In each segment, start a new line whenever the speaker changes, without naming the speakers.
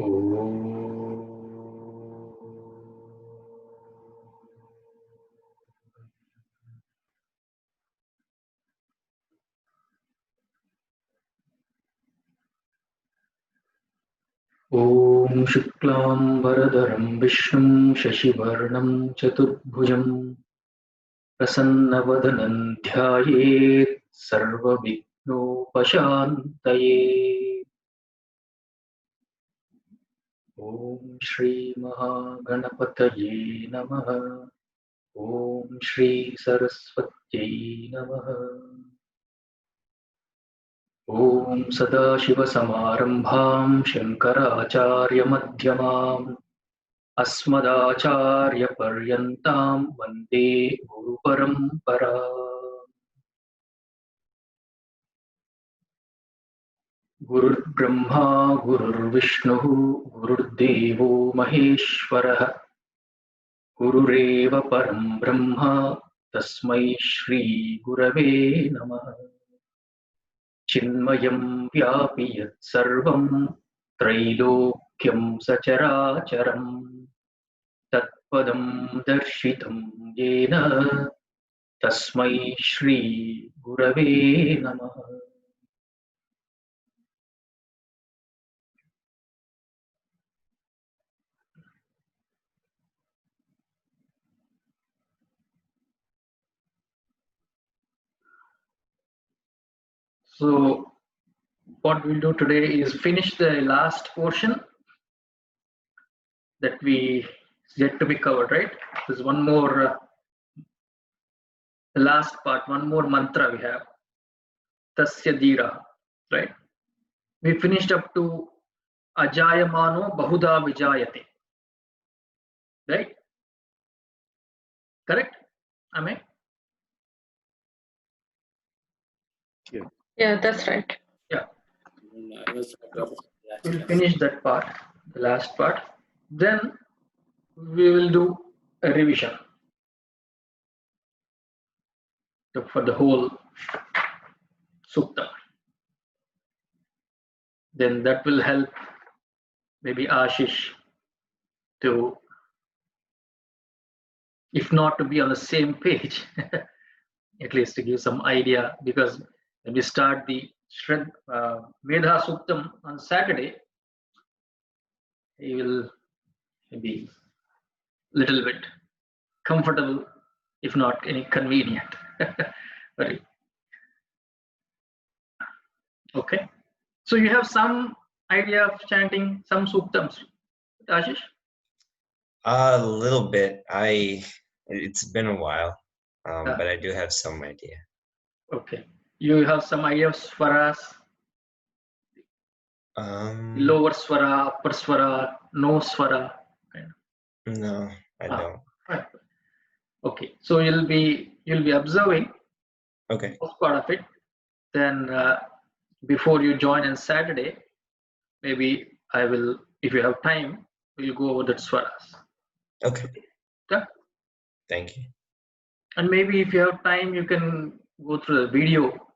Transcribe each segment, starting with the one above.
ॐ शुक्लाम्बरधरं विष्णुं शशिवर्णं चतुर्भुजं प्रसन्नवदनं ध्यायेत् सर्वविघ्नोपशान्तये। ॐ श्रीमहागणपतये नमः। ॐ श्री सरस्वत्यै नमः। ॐ सदाशिवसमारम्भां शङ्कराचार्यमध्यमाम् अस्मदाचार्यपर्यन्तां वन्दे गुरुपरम्परा। गुरुर्ब्रह्मा गुरुर्विष्णुः गुरुर्देवो महेश्वरः गुरुरेव परं ब्रह्म तस्मै श्रीगुरवे नमः। चिन्मयं व्यापि यत्सर्वं त्रैलोक्यं सचराचरं तत्पदं दर्शितं येन तस्मै श्रीगुरवे नमः। So what we'll do today is finish the last portion that we yet to be covered, right? There's one more, the last part, one more mantra we have. Tasya Dira, right? We finished up to Ajayamano Bahuda Vijayate, right? Correct? Am I?
Yeah, that's right.
Yeah. We'll finish that part, the last part. Then we will do a revision for the whole sukta. Then that will help maybe Ashish to, if not to be on the same page, at least to give some idea, because when we start the Vedha Suktam on Saturday, he will be little bit comfortable, if not any convenient. Right. Okay. So you have some idea of chanting some suktams, Ashish?
A little bit. It's been a while, but I do have some idea.
Okay. You have some idea of swaras? Lower swara, upper swara, no swara?
No, I don't.
Right. Okay. So you'll be observing.
Okay.
Most part of it. Then before you join on Saturday, maybe I will, if you have time, we'll go over the swaras.
Okay.
Yeah.
Thank you.
And maybe if you have time, you can go through the video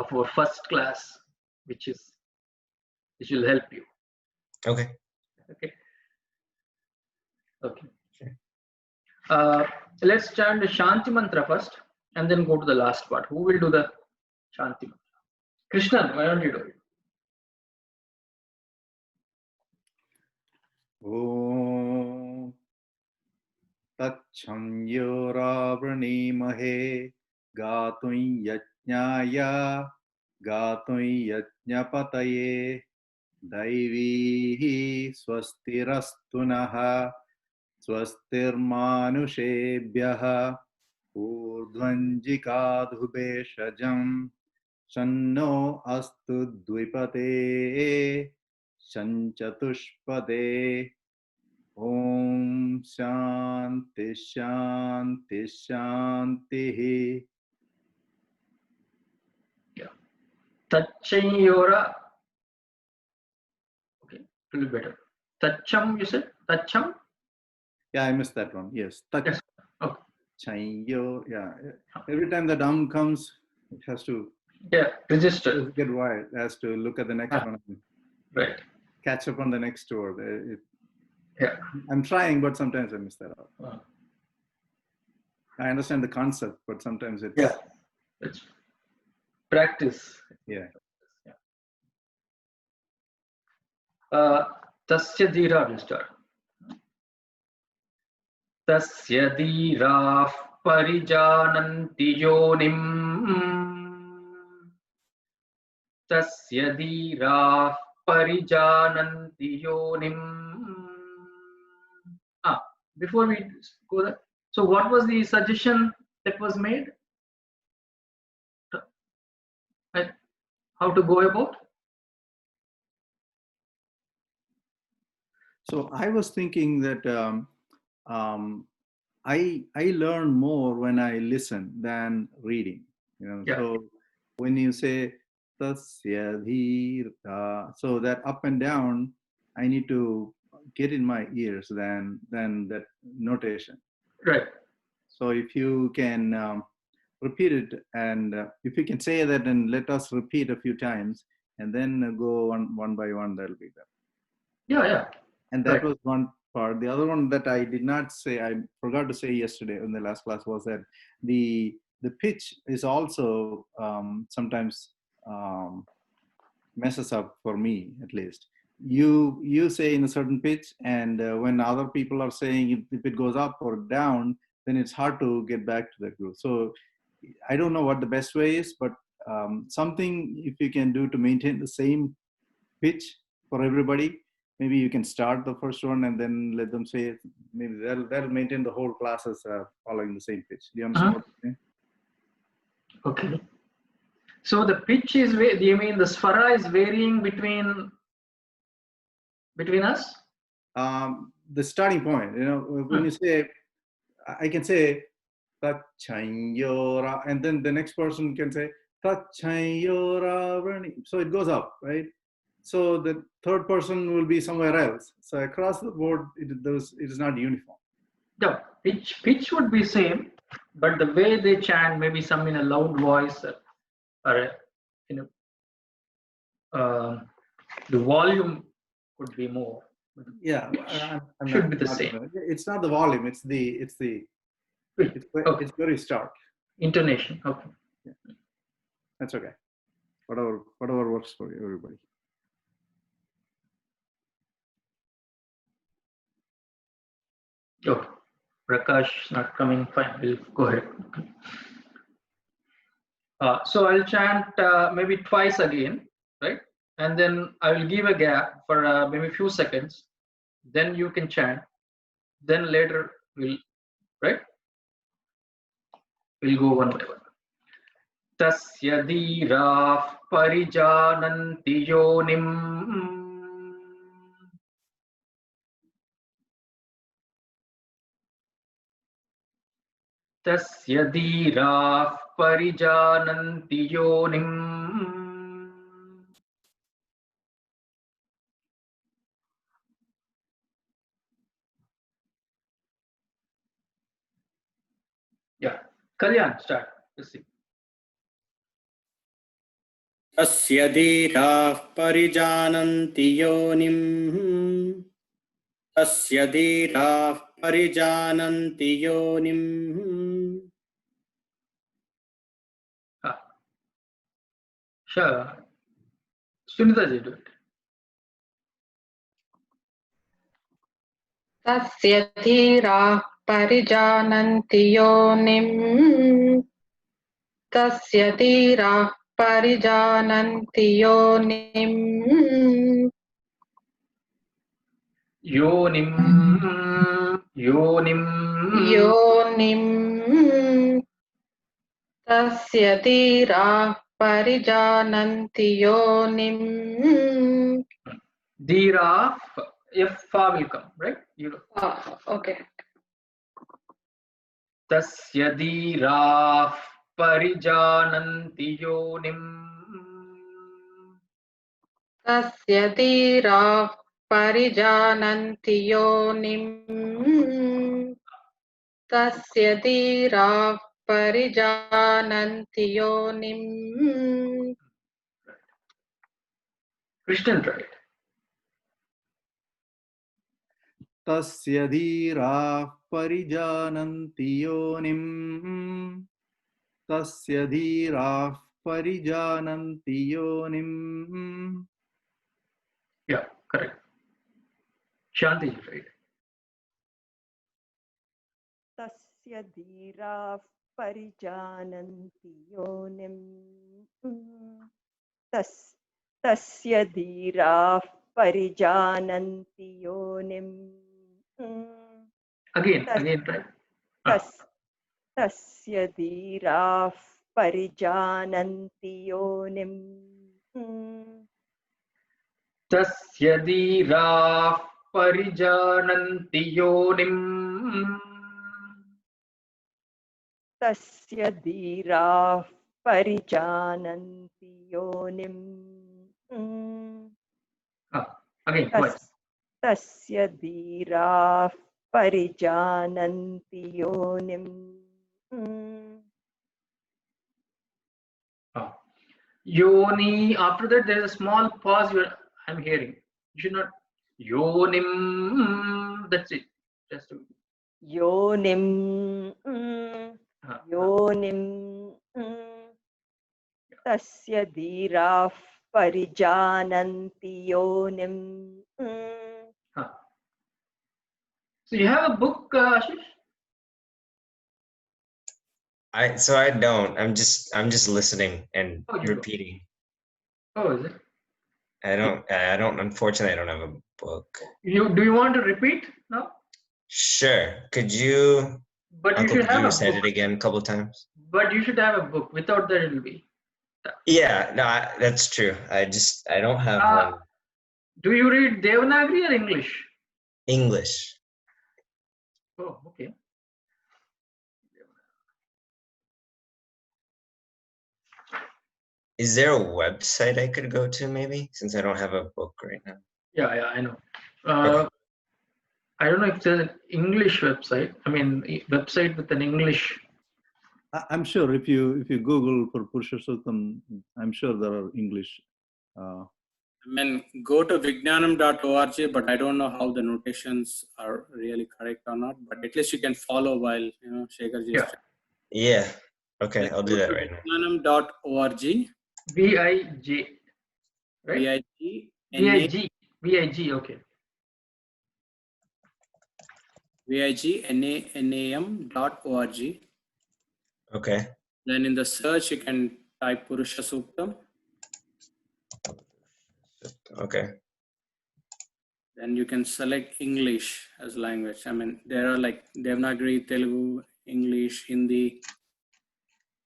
of our first class, which will help you.
Okay.
Okay. Okay. Let's chant the Shanti Mantra first, and then go to the last part. Who will do the Shanti Mantra? Krishnan, why don't you do it?
Om Tacham Yoravanimahe Gatun Yajnaya Gatun Yajnapataye Daivihi Swastirastunaha Swastirmanushabhyaha Urdhvanjikadhubeshajam Shanno Astu Dvipate Shanchatushpade Om Shanti Shanti Shanti.
Yeah. Tachayora. Okay, a little better. Tacham, you said? Tacham?
Yeah, I missed that one. Yes.
Yes. Okay.
Chayo. Yeah. Every time the comes, it has to
register.
get wired. It has to look at the next one.
Right.
catch up on the next word.
Yeah.
I'm trying, but sometimes I miss that out.
Wow.
I understand the concept, but sometimes it's
Yeah. It's practice.
yeah.
Tasya dhira will start. Tasya dhira parijananti yonim. Tasya dhira parijananti yonim. Before we go there, so what was the suggestion that was made? How to go about?
So I was thinking that I learn more when I listen than reading.
Yeah.
So when you say tasya dhira, so that up and down, I need to get in my ears than that notation.
Right.
So if you can repeat it, and if you can say that and let us repeat a few times, and then go one by one, that'll be better.
Yeah.
And that
Right.
was one part. The other one that I did not say, I forgot to say yesterday in the last class, was that the pitch is also sometimes messes up for me, at least. You say in a certain pitch, and when other people are saying if it goes up or down, then it's hard to get back to that group. So I don't know what the best way is, but something if you can do to maintain the same pitch for everybody. Maybe you can start the first one and then let them say it. Maybe that'll maintain the whole classes following the same pitch. Do you understand what I'm saying?
Okay. So the pitch is, do you mean the svara is varying between us?
The starting point, when you say, I can say Tachanyora, and then the next person can say Tachanyora. So it goes up, right? So the third person will be somewhere else. So across the board, it is not uniform.
No, pitch would be same, but the way they chant, maybe some in a loud voice, or the volume could be more.
Yeah,
Should be the same.
It's not the volume. It's very stark.
Intonation. Okay.
Yeah. That's okay. Whatever works for everybody.
Oh, Prakash not coming. Fine, we'll go ahead. So I'll chant maybe twice again, right? And then I will give a gap for maybe a few seconds. Then you can chant. Then later we'll go one by one. Tasya dhirah parijananti yonim. Tasya dhirah parijananti yonim. Yeah, Kalyan, start. Let's see.
तस्य धीराः परिजानन्ति योनिम् तस्य धीराः परिजानन्ति योनिम्
Sure. Sunita ji, do it.
Tasya dhirah parijananti yonim. Tasya dhirah parijananti yonim.
Yonim.
Yonim. Tasya dhirah parijananti yonim.
Dhirah, if fa will come, right?
Okay.
Tasya dhirah parijananti yonim.
Tasya dhirah parijananti yonim. Tasya dhirah parijananti yonim.
Krishnan, right?
tasya dhira parijananti yonim. Tasya dhira parijananti yonim.
Yeah, correct. Shanti, right?
तस्य धीराः परिजानन्ति योनिम् तस्य धीराः परिजानन्ति योनिम्
Again, right?
तस्य धीराः परिजानन्ति योनिम्
Tasya dhiraः parijananti yonim.
तस्य धीराः परिजानन्ति योनिम्
Again, twice.
तस्य धीराः परिजानन्ति योनिम्
Yoni, after that there is a small pause where I'm hearing. You should not yonim. That's it. Just to,
योनिम् योनिम् तस्य धीराः परिजानन्ति योनिम्
So you have a book, Ashish?
I don't. I'm just listening and
Oh, you don't.
repeating.
Oh, is it?
I don't. Unfortunately, I don't have a book.
Do you want to repeat now?
Sure. Could you,
But you
Uncle,
should
could
have
you
a
recite
book.
it again a couple times?
But you should have a book. Without that, it will be.
Yeah, no, that's true. I don't have one.
Do you read Devanagari or English?
English.
Oh, okay.
Is there a website I could go to maybe, since I don't have a book right now?
Yeah, I know.
Okay.
I don't know if there's an English website. I mean, website with an English.
I'm sure if you Google for Purusha Suktam, I'm sure there are English.
I mean, go to vijnanam.org, but I don't know how the notations are really correct or not. But at least you can follow while Shekhar
Yeah.
Yeah. Okay, I'll do that right now.
Vijnanam.org.
VIJ. Right? VIG. Okay.
VIGNANAM.org.
Okay.
Then in the search, you can type Purusha Suktam.
Okay.
Then you can select English as language. I mean, there are like Devanagari, Telugu, English, Hindi.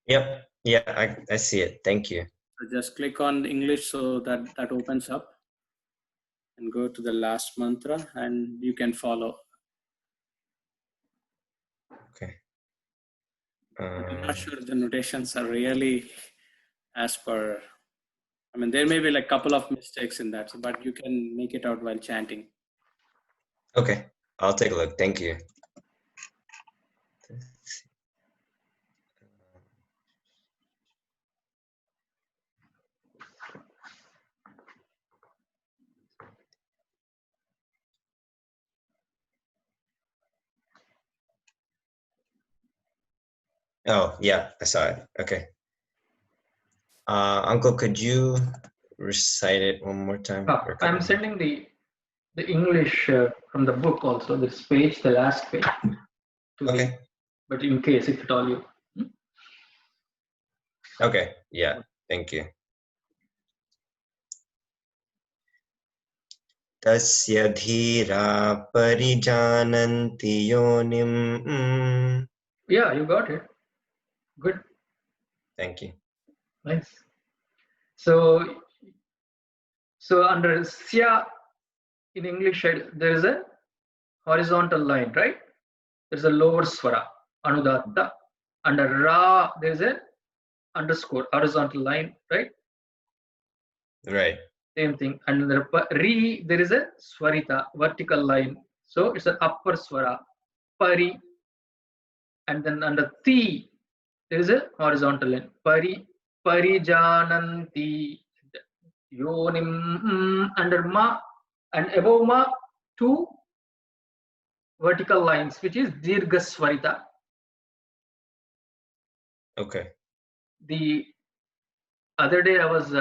Yep. Yeah, I see it. Thank you.
So just click on English so that opens up. And go to the last mantra and you can follow.
Okay.
I'm not sure the notations are really as per. I mean, there may be like a couple of mistakes in that, but you can make it out while chanting.
Okay, I'll take a look. Thank you. Oh, yeah, I saw it. Okay. Uncle, could you recite it one more time?
I'm sending the English from the book also, this page, the last page.
Okay.
But in case, if at all you.
Okay, yeah, thank you. Tasya dhira parijananti yonim.
Yeah, you got it. Good.
Thank you.
Nice. So under Sya in English, there is a horizontal line, right? There's a lower swara, Anudatta. Under Ra, there's a underscore, horizontal line, right?
Right.
Same thing. And under Ri, there is a Swarita, vertical line. So it's an upper swara, Pari. And then under Ti, there is a horizontal line, Parijananti. Yonim under Ma, and above Ma, two vertical lines, which is Dirgha Swarita.
Okay.
The other day I was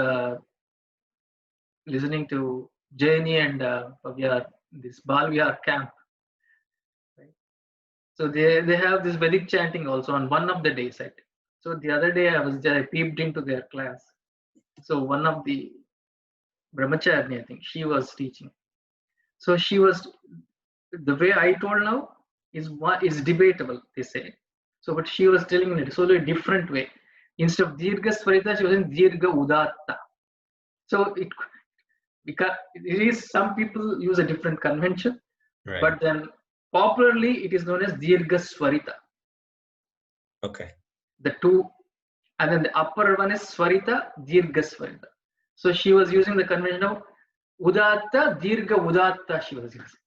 listening to Jaini and Pavya, this Balvihar camp. Right? So they have this Vedic chanting also on one of the days. Right? So the other day I peeped into their class. So one of the Brahmacharya, I think, she was teaching. So she was, the way I told now is debatable, they say. So but she was telling it so a different way. Instead of Dirgha Swarita, she was in Dirgha Udatta. So because it is, some people use a different convention,
Right.
but then popularly it is known as Dirgha Swarita.
Okay.
The two, and then the upper one is Swarita, Dirgha Swarita. So she was using the convention of Udatta, Dirgha Udatta, she was using.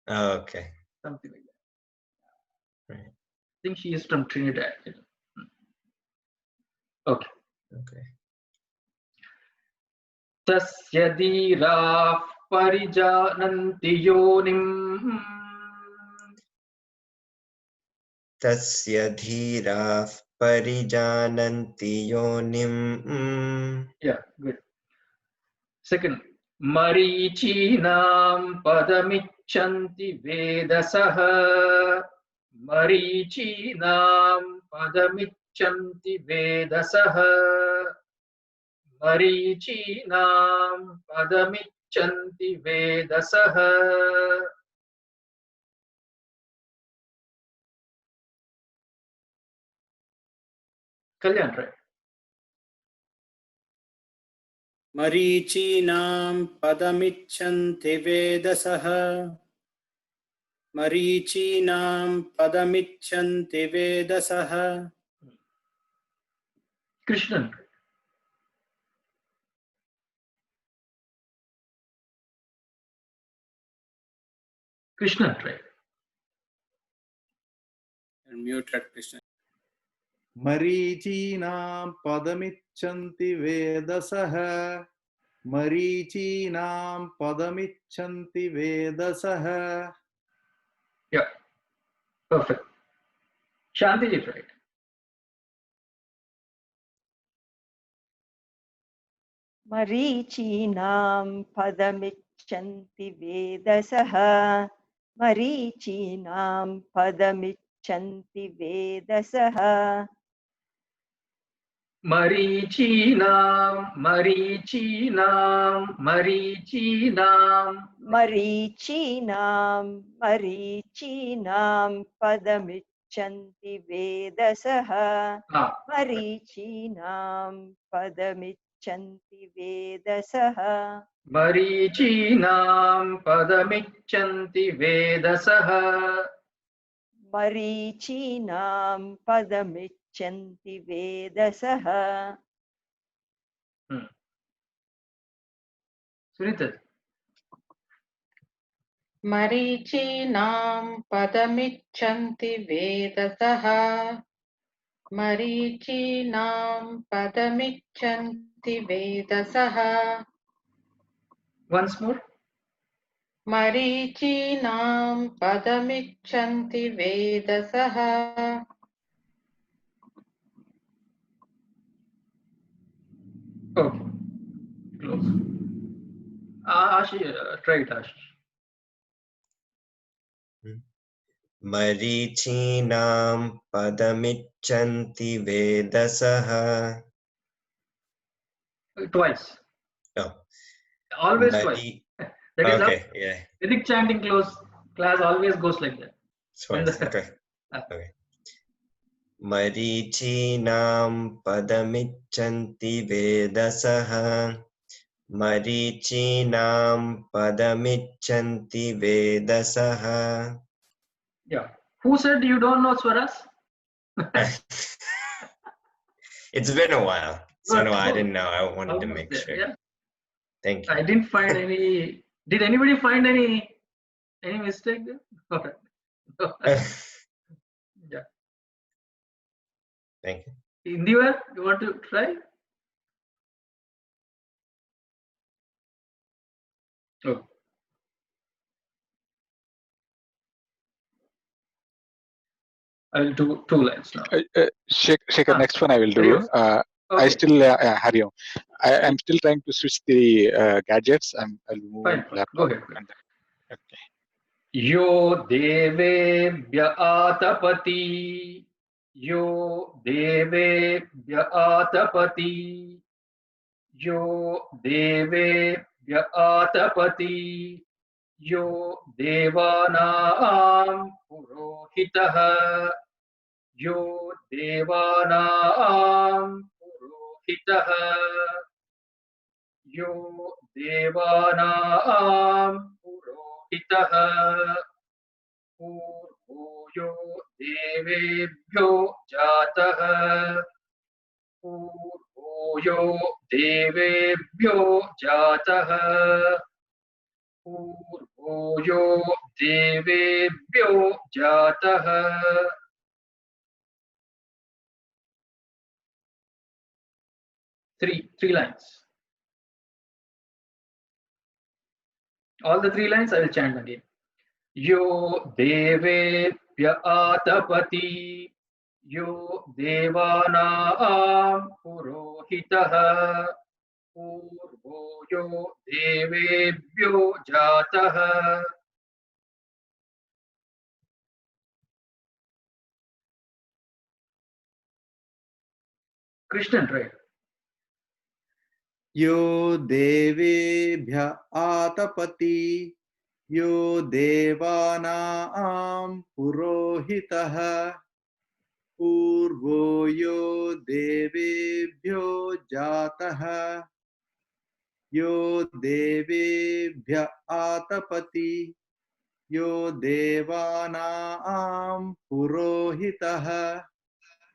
Okay.
Something like that.
Right.
I think she is from Trinidad. Okay.
Okay.
Tasya dhiraः parijananti yonim.
Tasya dhiraः parijananti yonim.
Yeah, good. Second, Marichinam padamichanti vedasah. Marichinam padamichanti vedasah. Marichinam padamichanti vedasah. Kalyan, right?
Marichinam padamichanti vedasah. Marichinam padamichanti vedasah.
Krishnan. Krishnan, right?
And muted Krishna.
Marichinam padamichanti vedasaha. Marichinam padamichanti vedasaha.
Yeah, perfect. Shantiji, right?
मरीचीनां पदमिच्छन्ति वेदसः मरीचीनां पदमिच्छन्ति वेदसः
Marichinam, Marichinam, Marichinam.
मरीचीनां पदमिच्छन्ति वेदसः
Ah,
मरीचीनां पदमिच्छन्ति वेदसः
Marichinam padamichanti vedasah.
मरीचीनां पदमिच्छन्ति वेदसः
Sunita.
मरीचीनां पदमिच्छन्ति वेदसः मरीचीनां पदमिच्छन्ति वेदसः
Once more.
मरीचीनां पदमिच्छन्ति वेदसः
Okay, close. Ashish, try it, Ashish.
Marichinam padamichanti vedasaha.
Twice.
Oh.
Always twice. That is
Okay,
how
yeah.
Vedic chanting class always goes like that.
Twice. Okay. Okay. Marichinam padamichanti vedasaha. Marichinam padamichanti vedasaha.
Yeah. Who said you don't know swaras?
It's been a while. So
Good,
no, I
good.
didn't know. I wanted to
Almost
make
there,
sure.
yeah.
Thank you.
I didn't find any. Did anybody find any mistake there? All right. Yeah.
Thank you.
Indiva, you want to try? Oh. I will do 2 lines now.
Shekhar, next one I will do.
Serious?
I
Okay,
still, Hari Om. I'm still trying to switch the gadgets. I'll move
fine,
on to
fine.
laptop.
Go ahead.
And then, okay.
Yo devebhya atapati. Yo devebhya atapati. Yo devebhya atapati. Yo devanam purohitah. Yo devanam purohitah. Yo devanam purohitah. Purvo yo devebhyo jatah. Purvo yo devebhyo jatah. Purvo yo devebhyo jatah. Three lines. All the 3 lines I will chant again. Yo devebhya atapati. Yo devanam purohitah. Purvo yo devebhyo jatah. Krishnan, right?
Yo devebhya atapati. Yo devanam purohitah. Purvo yo devebhyo jatah. Yo devebhya atapati. Yo devanam purohitah.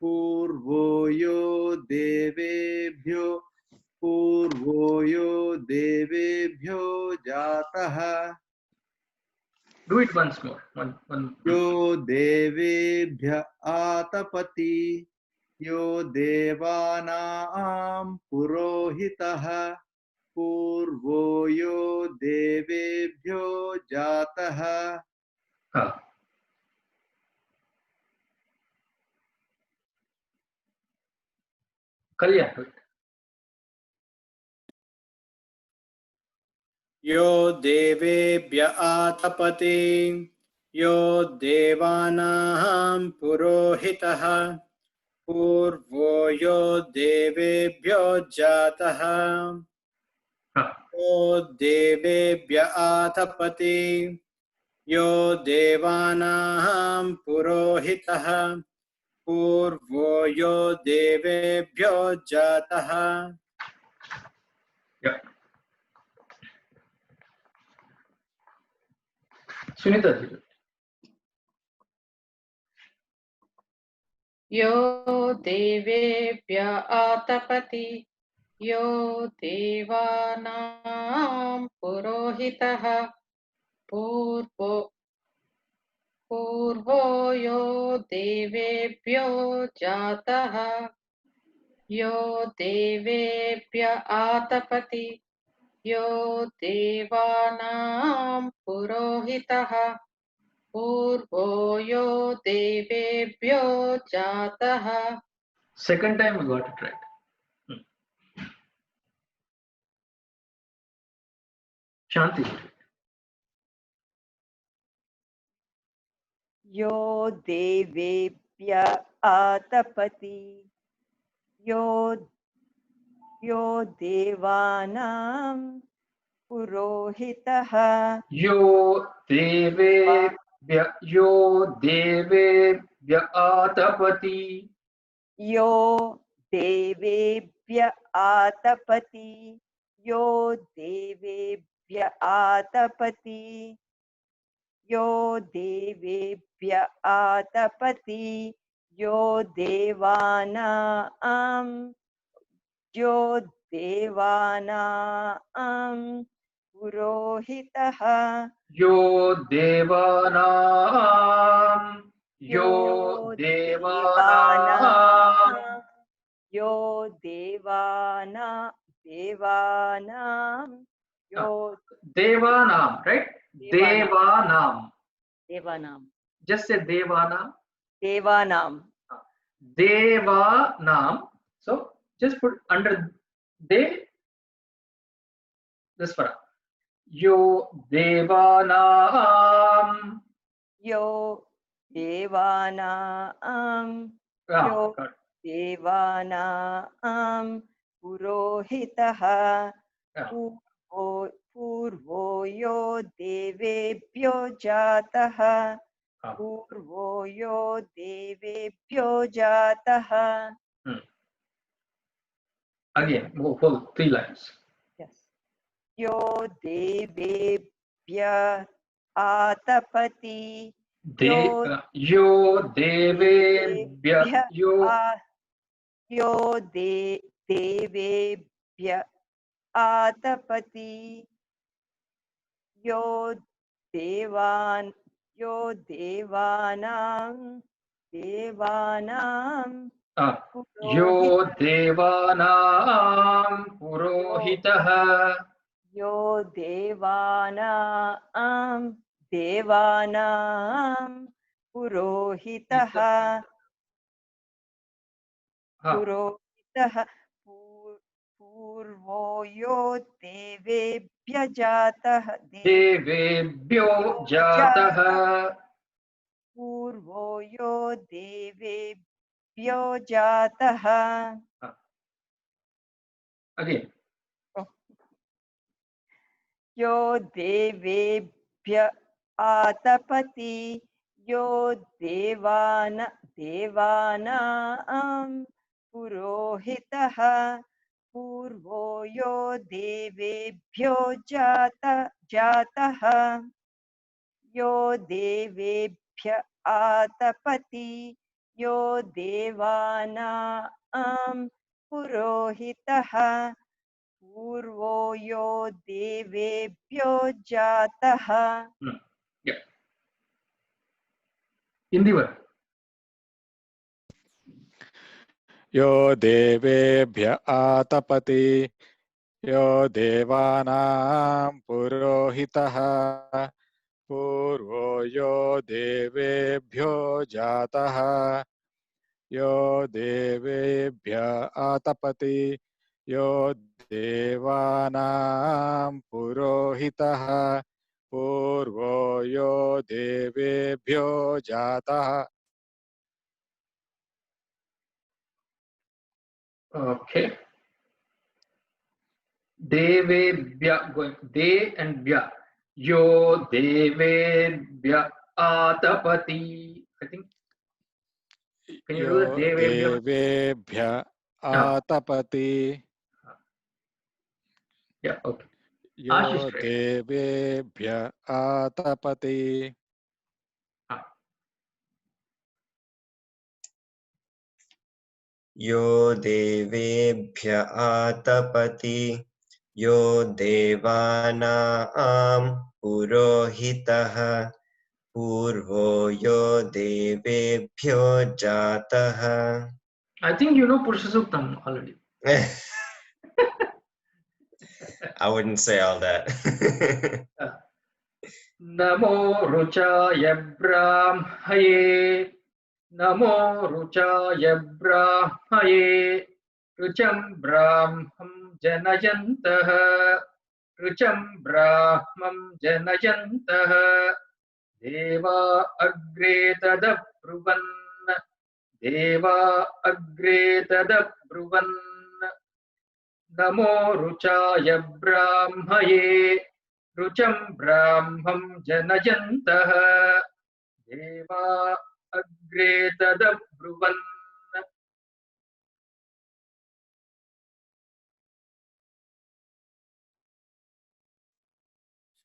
Purvo yo devebhyo jatah.
Do it once more. One.
Yo devebhya atapati. Yo devanam purohitah. Purvo yo devebhyo jatah.
Kalyan, right?
Yo devebhya atapati. Yo devanam purohitah. Purvo yo devebhyo jatah. Yo devebhya atapati. Yo devanam purohitah. Purvo yo devebhyo jatah.
Yeah. Sunita ji.
Yo devebhya atapati. Yo devanam purohitah. Purvo yo devebhyo jatah. Yo devebhya atapati. Yo devanam purohitah. Purvo yo devebhyo jatah.
Second time we got it right. Shanti.
Yo devebhya atapati. Yo devanam purohitah.
Yo devebhya atapati.
Yo devebhya atapati. Yo devebhya atapati. Yo devebhya atapati. Yo devanam purohitah.
Yo devanam. Yo devanam.
Yo devanam. Yo
Devanam, right? Devanam.
Devanam.
Just say Devanam.
Devanam.
Devanam. So just put under de this for yo Devanam.
Yo Devanam.
Ah,
Yo
got it.
Devanam. Purohitaha.
Yeah.
Purvo yo devebhyo jataha.
Ah.
Purvo yo devebhyo jataha.
Again, whole 3 lines.
Yes. Yo devebhya atapati.
Yo devebhya
Yo devebhya atapati. Yo devanam.
Yo Devanam Purohitaha.
Yo devanam purohitaha. Purohitaha. Purvo yo devebhya jataha.
Devebhyo Jataha.
Purvo yo devebhyo jataha.
Again.
Yo devebhya atapati. Yo devanam purohitaha. Purvo yo devebhyo jataha. Yo devebhya atapati. Yo devanam purohitaha. Purvo yo devebhyo jataha.
Yeah. Hindi word.
यो देवेभ्य आतपति यो देवानां पुरोहितः पूर्वो यो देवेभ्यो जातः यो देवेभ्य आतपति यो देवानां पुरोहितः पूर्वो यो देवेभ्यो जातः.
Okay. Devebhya, going de and bhya. Yo devebhya atapati. I think. Can you do that?
Devebhya atapati.
Yeah, okay.
Yo devebhya atapati.
Yo devebhya atapati. Yo devanam purohitaha. Purvo yo devebhyo jataha.
I think you know Purusha Suktam already.
I wouldn't say all that.
Namo ruchaya brahmaye. Namo ruchaya brahmaye. Rucham brahmam janayantaha. Rucham brahmam janayantaha. Deva agre tadabruvan. Deva agre tadabruvan. Namo ruchaya brahmaye. Rucham brahmam janayantaha. Deva agre tadabruvan.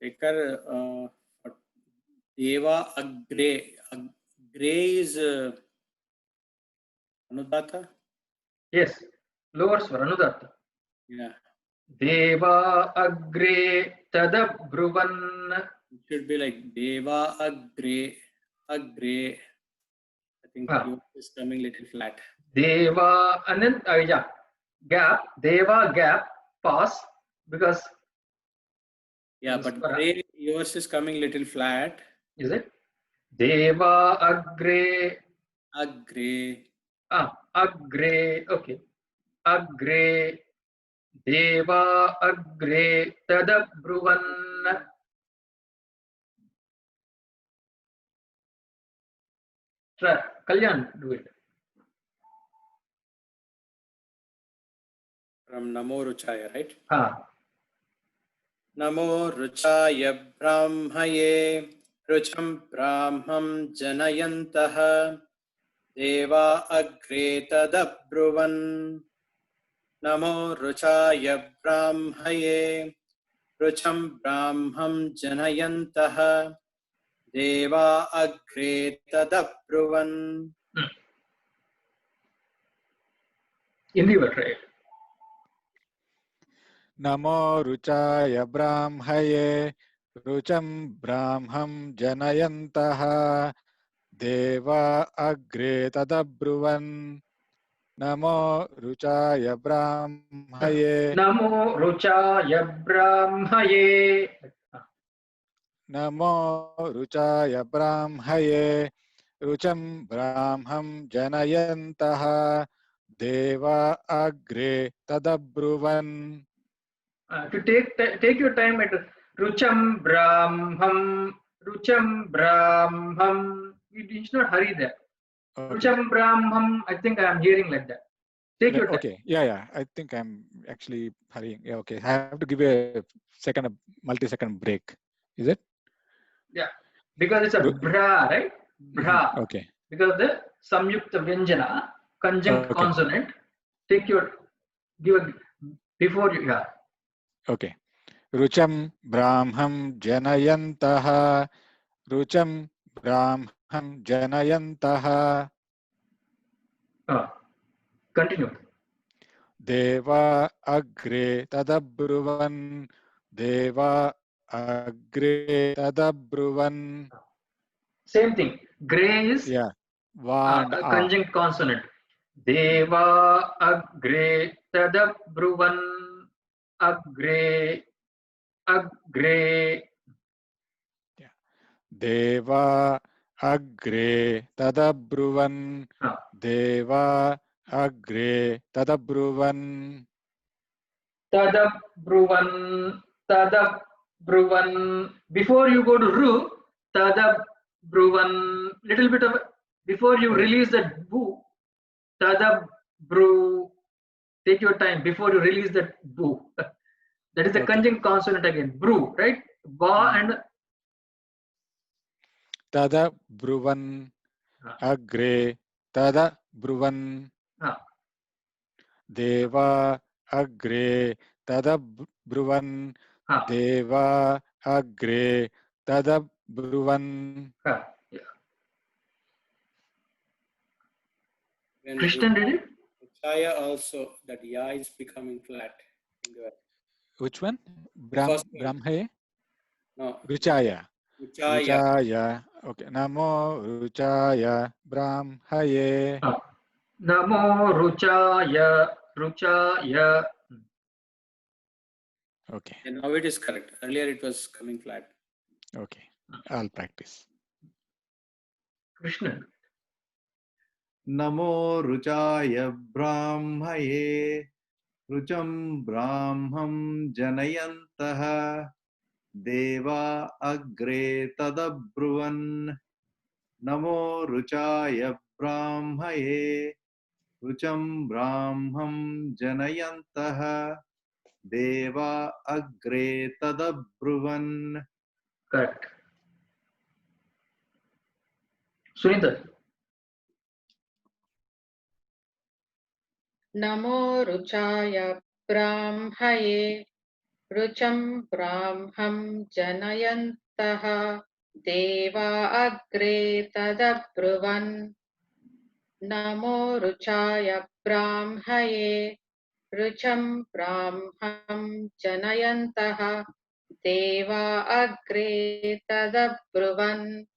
Shekhar, Deva Agre. Agre is Anudatta?
Yes, lower swara, Anudatta.
Yeah.
Deva agre tadabruvan.
It should be like Deva Agre. I think yours is coming little flat.
Deva, and then, yeah, gap, Deva gap, pause, because.
Yeah, but Gre, yours is coming little flat.
Is it? Deva agre
Agre.
Agre. Okay. Agre. Deva agre tadabruvan. Try. Kalyan, do it.
From Namo Ruchaya, right?
Namo
Ruchaya Brahmaye Rucham Brahmam Janayantaha Deva Agre Tadabruvan. Namo Ruchaya Brahmaye Rucham Brahmam Janayantaha Deva Agre Tadabruvan.
Hindi will try.
Namo ruchaya brahmaye rucham brahmam janayantaha deva agre tadabruvan. Namo ruchaya brahmaye.
Namo ruchaya brahmaye.
Namo ruchaya brahmaye rucham brahmam janayantaha deva agre tadabruvan.
To take your time at rucham brahmam. You should not hurry there.
Okay.
Rucham brahmam. I think I am hearing like that. Take your time.
Okay. Yeah. I think I'm actually hurrying. Yeah. Okay. I have to give a multi-second break. Is it?
Yeah, because it's a bra, right? Bra.
Okay.
Because the samyukta vyanjana, conjunct
Okay.
consonant. Give a before you. Yeah.
Okay. Rucham brahmam janayantaha. Rucham brahmam janayantaha.
Continue.
Deva agre tadabruvan. Deva agre tadabruvan.
Same thing. Gray is
Va and
conjunct consonant. Deva agre tadabruvan. Agre.
Deva agre tadabruvan. Deva agre tadabruvan.
Tadabruvan. Before you go to ru, tadabruvan. Little bit of before you release that boo. Tadabru. Take your time before you release that boo. That is the conjunct consonant again. Bru, right? Ba and
Tadabruvan agre tadabruvan. Deva agre tadabruvan. Deva agre tadabruvan.
Krishnan did it?
Ruchaya also, that ya is becoming flat.
Which one? Brahmaye?
No.
Ruchaya.
Ruchaya.
Ruchaya. Okay. Namo ruchaya brahmaye.
Namo ruchaya.
Okay. And now it is correct. Earlier it was coming flat.
Okay. I'll practice.
Krishnan.
Namo ruchaya brahmaye rucham brahmam janayantaha deva agre tadabruvan. Namo ruchaya brahmaye rucham brahmam janayantaha deva agre tadabruvan.
Correct. Sunita.
Namo ruchaya brahmaye rucham brahmam janayantaha deva agre tadabruvan. Namo ruchaya brahmaye rucham brahmam janayantaha deva agre tadabruvan.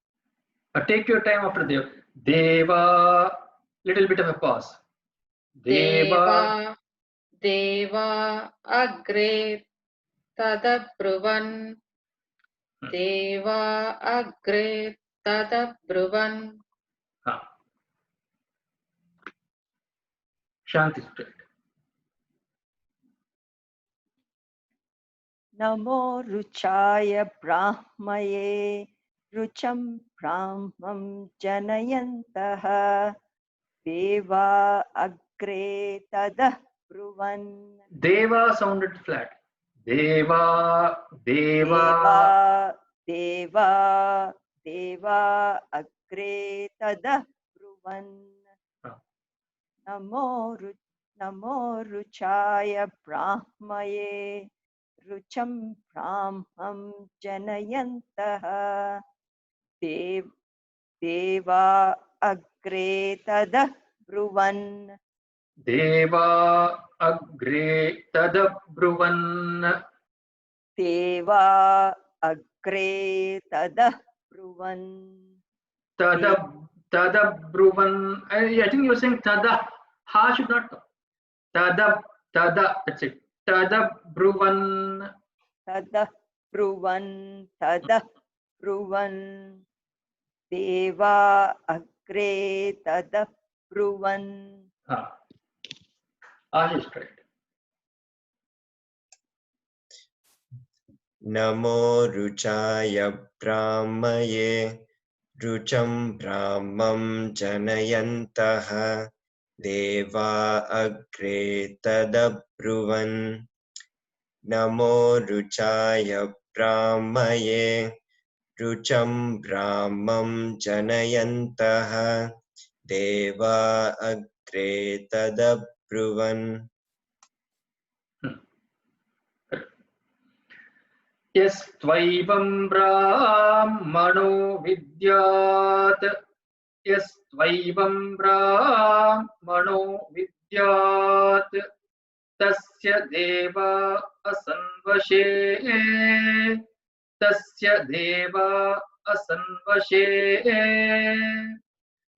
Take your time after Deva. Little bit of a pause.
Deva agre tadabruvan. Deva agre tadabruvan.
Shanti is correct.
नमो रुचाय ब्राह्मये रुचं ब्राह्मं जनयन्तः देवा अग्रे तदः ब्रुवन्
Deva sounded flat. Deva,
देवा
Deva.
देवा देवा अग्रे तदः ब्रुवन् नमो रुचाय ब्राह्मये रुचं ब्राह्मं जनयन्तः देवा अग्रे तदः ब्रुवन्
Deva agre tadabruvan.
देवा अग्रे तदः ब्रुवन्
Tadabruvan. I think you were saying tada. Ha should not come. Tada. That's it. Tadabruvan.
तदः ब्रुवन् देवा अग्रे तदः ब्रुवन्
Ash is correct.
नमो रुचाय ब्राह्मये रुचं ब्राह्मं जनयन्तः देवा अग्रे तदब्रुवन् नमो रुचाय ब्राह्मये रुचं ब्राह्मं जनयन्तः देवा अग्रे तदब्रुवन्
Yes, Tvaivam Brahmano Vidyat. Yes, Tvaivam Brahmano Vidyat. Tasya Deva Asanvashe. Tasya Deva Asanvashe.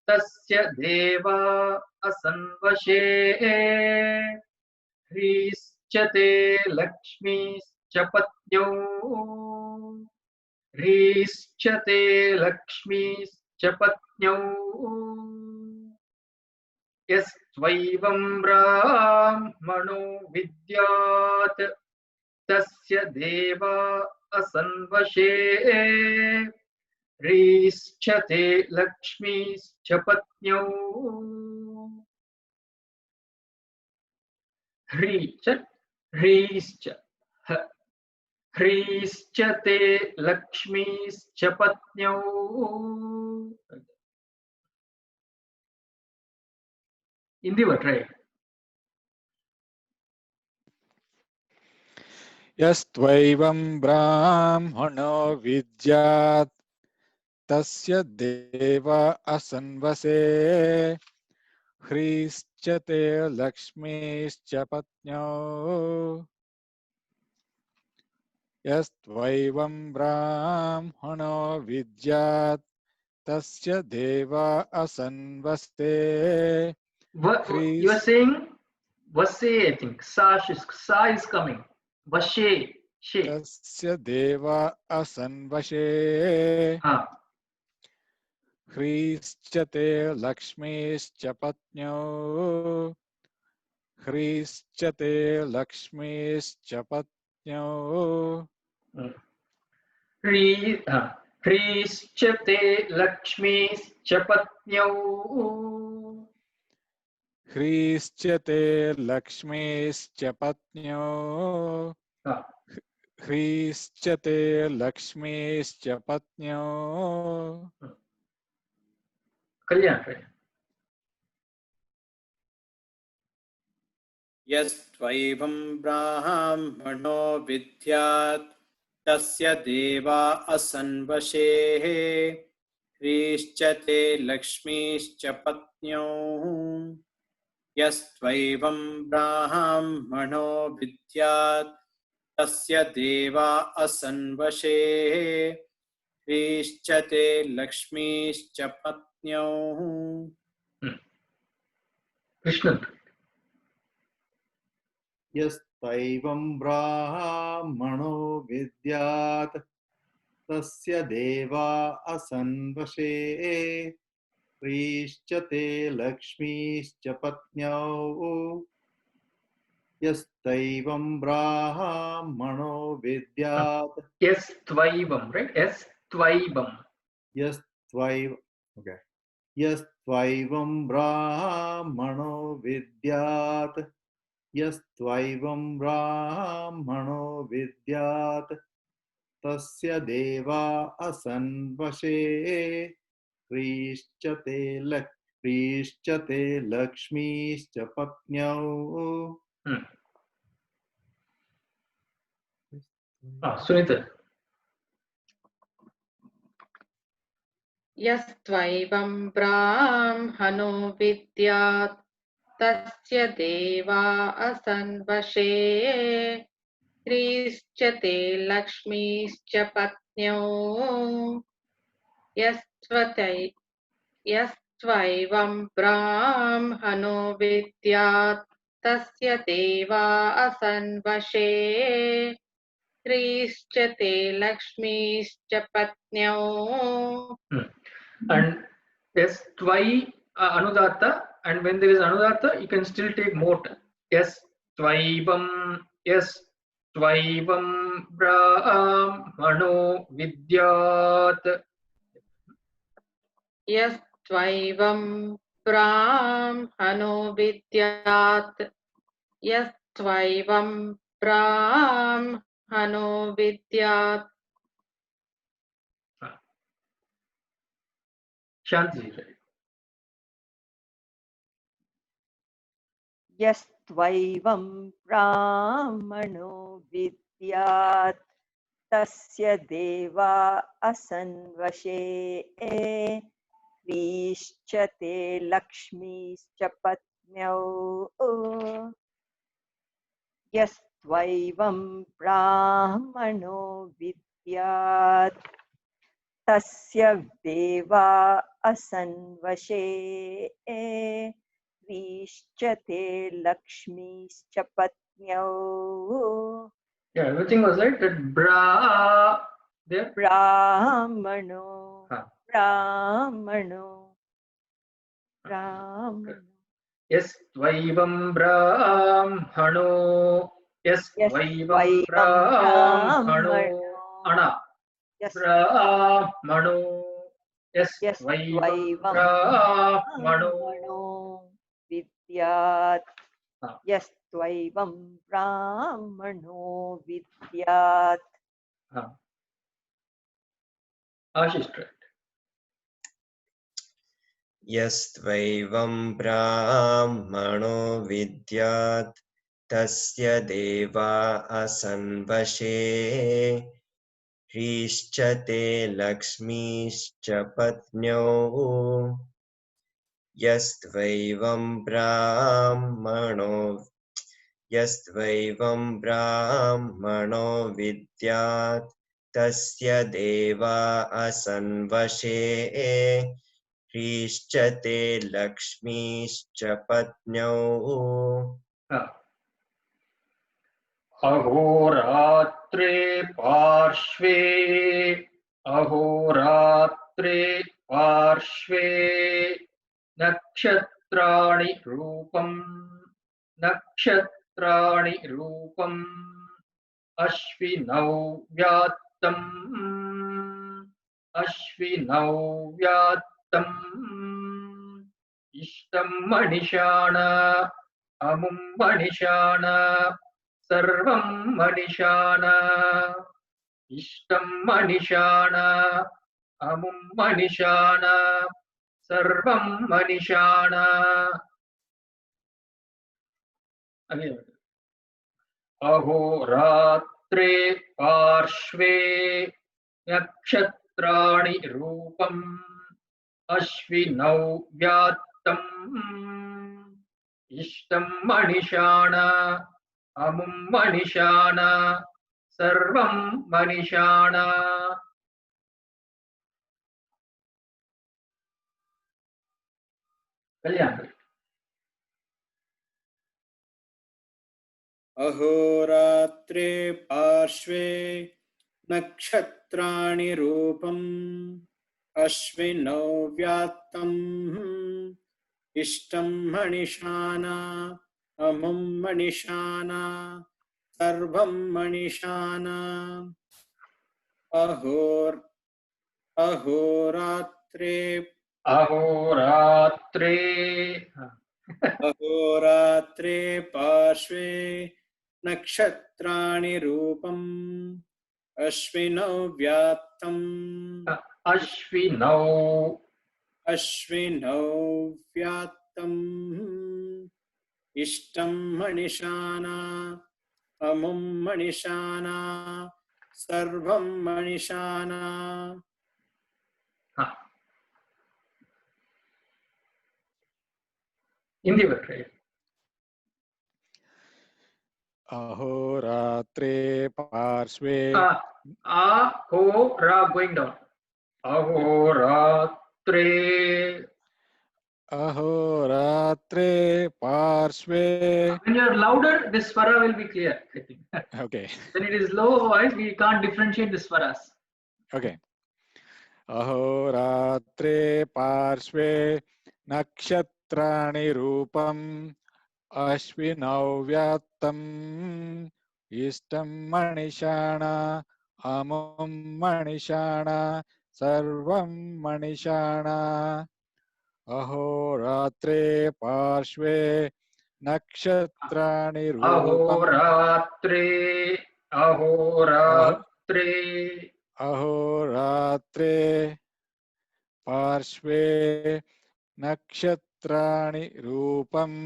Tasya Deva Asanvashe. Hrischate Lakshmi Chapatnyo. Hrischate Lakshmi Chapatnyo. Yes, Tvaivam Brahmano Vidyat. Tasya Deva Asanvashe. Hrischate Lakshmi Chapatnyo. Hrischate Lakshmi Chapatnyo. Hindi word, right?
यस्त्वैवं ब्राह्मणो विद्यात् तस्य देव असन्वसे ह्रीश्चते लक्ष्मीश्च पत्न्यौ यस्त्वैवं ब्राह्मणो विद्यात् तस्य देव असन्वसे
You are saying Vase, I think. Sa is coming. Vashe. She.
तस्य देव असन्वशे ह्रीश्चते लक्ष्मीश्च पत्न्यौ ह्रीश्चते लक्ष्मीश्च पत्न्यौ
Hrischate Lakshmiश्च पत्न्यौ.
ह्रीश्चते लक्ष्मीश्च पत्न्यौ ह्रीश्चते लक्ष्मीश्च पत्न्यौ
Kalyan, right?
यस्त्वैवं ब्राह्मणो विद्यात् तस्य देवा असन्वशेः ह्रीश्चते लक्ष्मीश्च पत्न्यौ यस्त्वैवं ब्राह्मणो विद्यात् तस्य देवा असन्वशेः ह्रीश्चते लक्ष्मीश्च पत्न्यौ
Krishna.
यस्त्वैवं ब्राह्मणो विद्यात् तस्य देवा असन्वशे ह्रीश्च ते लक्ष्मीश्च पत्न्यौ यस्तैवं ब्राह्मणो विद्यात्
Yes, Tvaivam, right? Yes, Tvaivam.
यस्त्वैव okay यस्त्वैवं ब्राह्मणो विद्यात् यस्त्वैवं ब्राह्मणो विद्यात् तस्य देवा असन्वशे ह्रीश्च ते लक्ष्मीश्च पत्न्यौ
Sunita.
यस्त्वैवं ब्राह्मणो विद्यात् तस्य देवा असन्वशे ह्रीश्च ते लक्ष्मीश्च पत्न्यौ यस्त्वैवं ब्राह्मणो विद्यात् तस्य देवा असन्वशे ह्रीश्च ते लक्ष्मीश्च पत्न्यौ.
And yes, Tvai Anudata, and when there is Anudata, you can still take mote. Yes, Tvaivam, yes, Tvaivam Brahmano Vidyat.
यस्त्वैवं ब्राह्मणो विद्यात् यस्त्वैवं ब्राह्मणो विद्यात्.
Shanti, right?
यस्त्वैवं ब्राह्मणो विद्यात् तस्य देवा असन्वशे ह्रीश्च ते लक्ष्मीश्च पत्न्यौ यस्त्वैवं ब्राह्मणो विद्यात् तस्य देवा असन्वशे ह्रीश्च ते लक्ष्मीश्च पत्न्यौ.
Yeah, everything was right. That Bra there.
ब्राह्मणो
Huh.
ब्राह्मणो ब्राह्मणो
Yes, Tvaivam Brahmano. Yes, Tvaivam Brahmano. Ana. Brahmano. Yes, Tvaivam Brahmano.
विद्यात्
Ah.
यस्त्वैवं ब्राह्मणो विद्यात्.
Ashish, right?
यस्त्वैवं ब्राह्मणो विद्यात् तस्य देवा असन्वशे ह्रीश्च ते लक्ष्मीश्च पत्न्यौ यस्त्वैवं ब्राह्मणो विद्यात् तस्य देवा असन्वशे ह्रीश्च ते लक्ष्मीश्च पत्न्यौ.
अहोरात्रे पार्श्वे अहोरात्रे पार्श्वे नक्षत्राणि रूपम् अश्विनौ व्यात्तम् इष्टं मणिषाण अमुं मणिषाण सर्वं मणिषाण इष्टं मणिषाण अमुं मणिषाण सर्वं मणिषाण. अहोरात्रे पार्श्वे नक्षत्राणि रूपम् अश्विनौ व्यात्तम् इष्टं मणिषाण अमुं मणिषाण सर्वं मणिषाण. कल्याण.
अहोरात्रे पार्श्वे नक्षत्राणि रूपम् अश्विनौ व्यात्तम् इष्टं मणिषाना अमुं मणिषाना सर्वं मणिषाना अहोरात्रे
अहोरात्रे
अहोरात्रे पार्श्वे नक्षत्राणि रूपम् अश्विनौ व्यात्तम्
अश्विनौ
व्यात्तम् इष्टं मणिषाना अमुं मणिषाना सर्वं मणिषाना
Hindi word, right?
अहोरात्रे पार्श्वे
Ho ra going down. Ahoratre.
अहोरात्रे पार्श्वे.
When you are louder, this swara will be clear, I think.
Okay.
When it is low voice, we can't differentiate the swaras.
Okay. अहोरात्रे पार्श्वे नक्षत्राणि रूपम् अश्विनौ व्यात्तम् इष्टं मणिषाणा अमुं मणिषाणा सर्वं मणिषाणा अहोरात्रे पार्श्वे नक्षत्राणि रूपम् अहोरात्रे पार्श्वे नक्षत्राणि रूपम्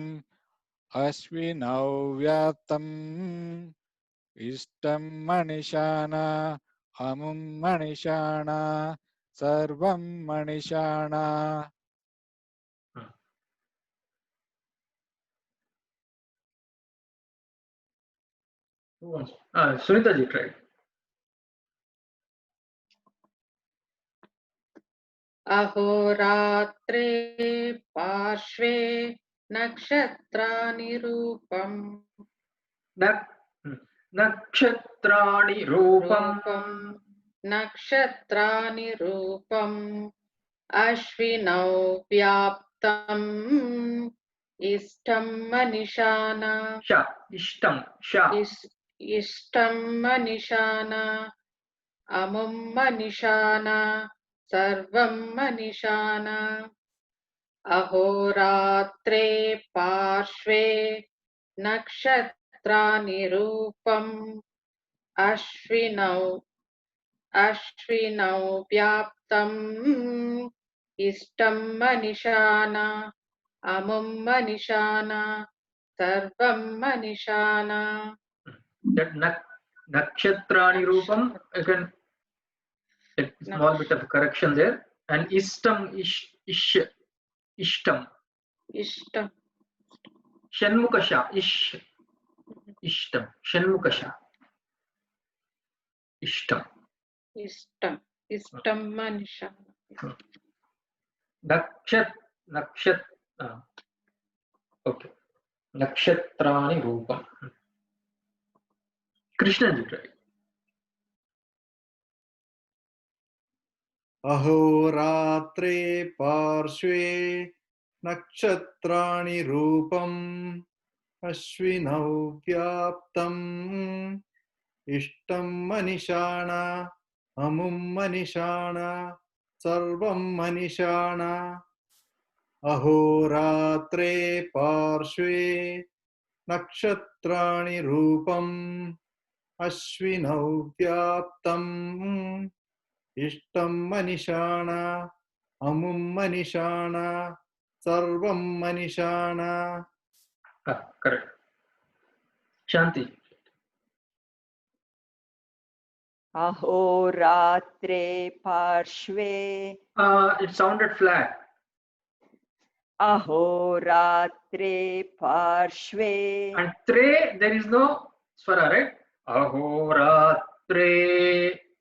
अश्विनौ व्यात्तम् इष्टं मणिषाणा अमुं मणिषाणा सर्वं मणिषाणा.
Sunita ji tried.
अहोरात्रे पार्श्वे नक्षत्राणि रूपम्
नक्षत्राणि रूपम्
नक्षत्राणि रूपम् अश्विनौ व्याप्तम् इष्टं मनिषाना इष्टं मनिषाना अमुं मनिषाना सर्वं मनिषाना अहोरात्रे पार्श्वे नक्षत्राणि रूपम् अश्विनौ व्याप्तम् इष्टं मनिषाना अमुं मनिषाना सर्वं मनिषाना.
That nakshatrani rupam, again a small bit of correction there, and ishtam ishtam shanmukasha ishtam shanmukasha ishtam
manishana
nakshat okay nakshatrani rupam. Krishna ji tried.
अहोरात्रे पार्श्वे नक्षत्राणि रूपम् अश्विनौ व्याप्तम् इष्टं मनिषाणा अमुं मनिषाणा सर्वं मनिषाणा अहोरात्रे पार्श्वे नक्षत्राणि रूपम् अश्विनौ व्याप्तम् इष्टं मनिषाणा अमुं मनिषाणा सर्वं मनिषाणा.
Correct. Shanti.
अहोरात्रे पार्श्वे.
It sounded flat.
अहोरात्रे पार्श्वे.
And tre, there is no swara, right? Ahoratre.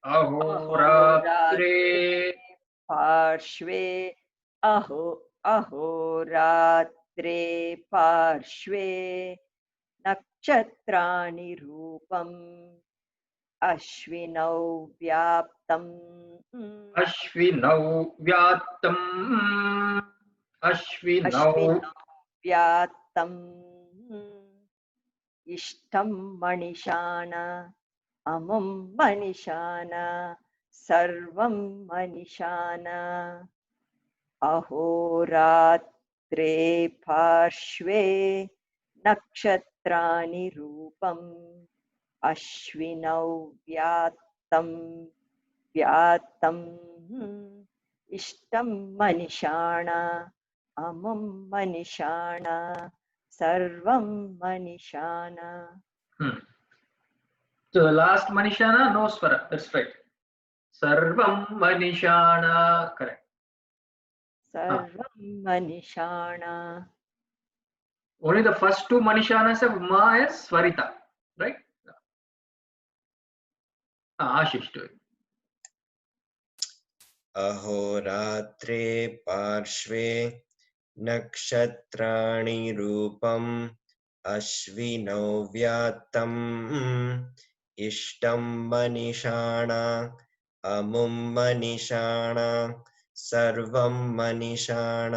Ahoratre
पार्श्वे अहोरात्रे पार्श्वे नक्षत्राणि रूपम् अश्विनौ व्याप्तम्
अश्विनौ व्यात्तम् अश्विनौ
अश्विनौ व्यात्तम् इष्टं मणिषाण अमुं मणिषाण सर्वं मणिषाण अहोरात्रे पार्श्वे नक्षत्राणि रूपम् अश्विनौ व्यात्तम् इष्टं मनिषाण अमुं मनिषाण सर्वं मनिषाण.
So the last Manishana, no Swara. That's right. Sarvam Manishana. Correct.
सर्वं मनिषाण.
Only the first two Manishanas of Ma is Swarita. Right? Ashish to it.
अहोरात्रे पार्श्वे नक्षत्राणि रूपम् अश्विनौ व्यात्तम् इष्टं मनिषाण अमुं मनिषाण सर्वं मनिषाण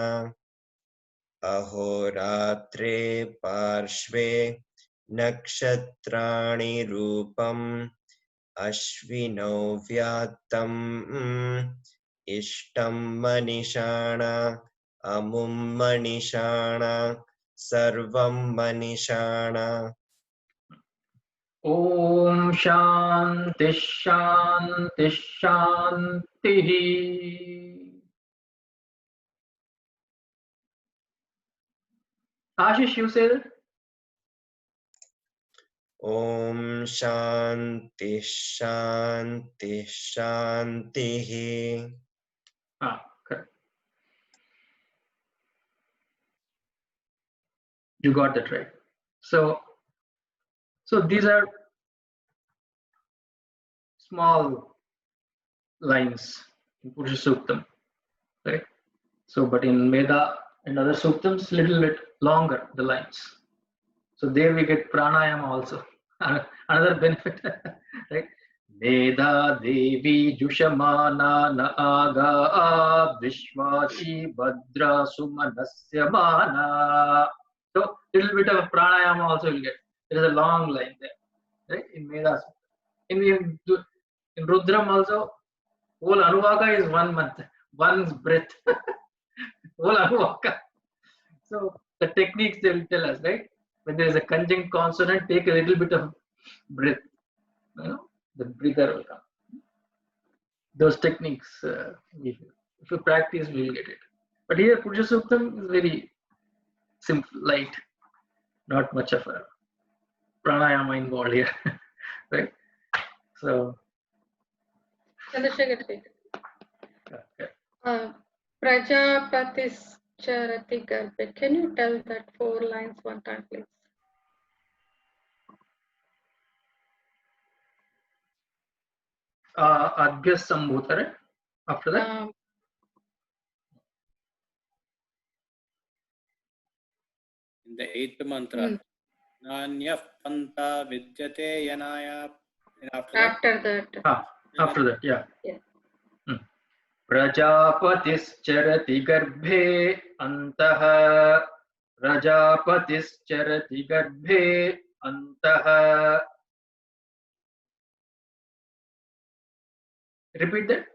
अहोरात्रे पार्श्वे नक्षत्राणि रूपम् अश्विनौ व्यात्तम् इष्टं मनिषाण अमुं मनिषाण सर्वं मनिषाण.
Om Shanti Shanti Shanti. Ashish, you say that?
Om Shanti Shanti Shanti.
Correct. You got that right. So these are small lines in Purusha Suktam, right? So, but in Meda and other Suktams, little bit longer the lines. So there we get pranayama also. Another benefit, right? Meda Devi Jushamana na aga Vishwachi Badra Sumanasya Mana. So little bit of pranayama also you'll get. There is a long line there, right? In Meda. In Rudram also, whole Anuvaka is 1 month, one's breath. Whole Anuvaka. So the techniques they will tell us, right? When there is a conjunct consonant, take a little bit of breath. You know, the breather will come. Those techniques, if you practice, we will get it. But here, Purusha Suktam is very simple, light, not much of a pranayama involved here, right? So,
Chandrasekhar,
okay.
Prajapatis Charati Garbhe. Can you tell that 4 lines one time, please?
Adbhya Sambhutare. After that,
In the 8th mantra, Nanya Panta Vidyate Yanaya.
After that,
yeah. Prajapatischarati garbhe antah. Prajapatischarati garbhe antah. Repeat that.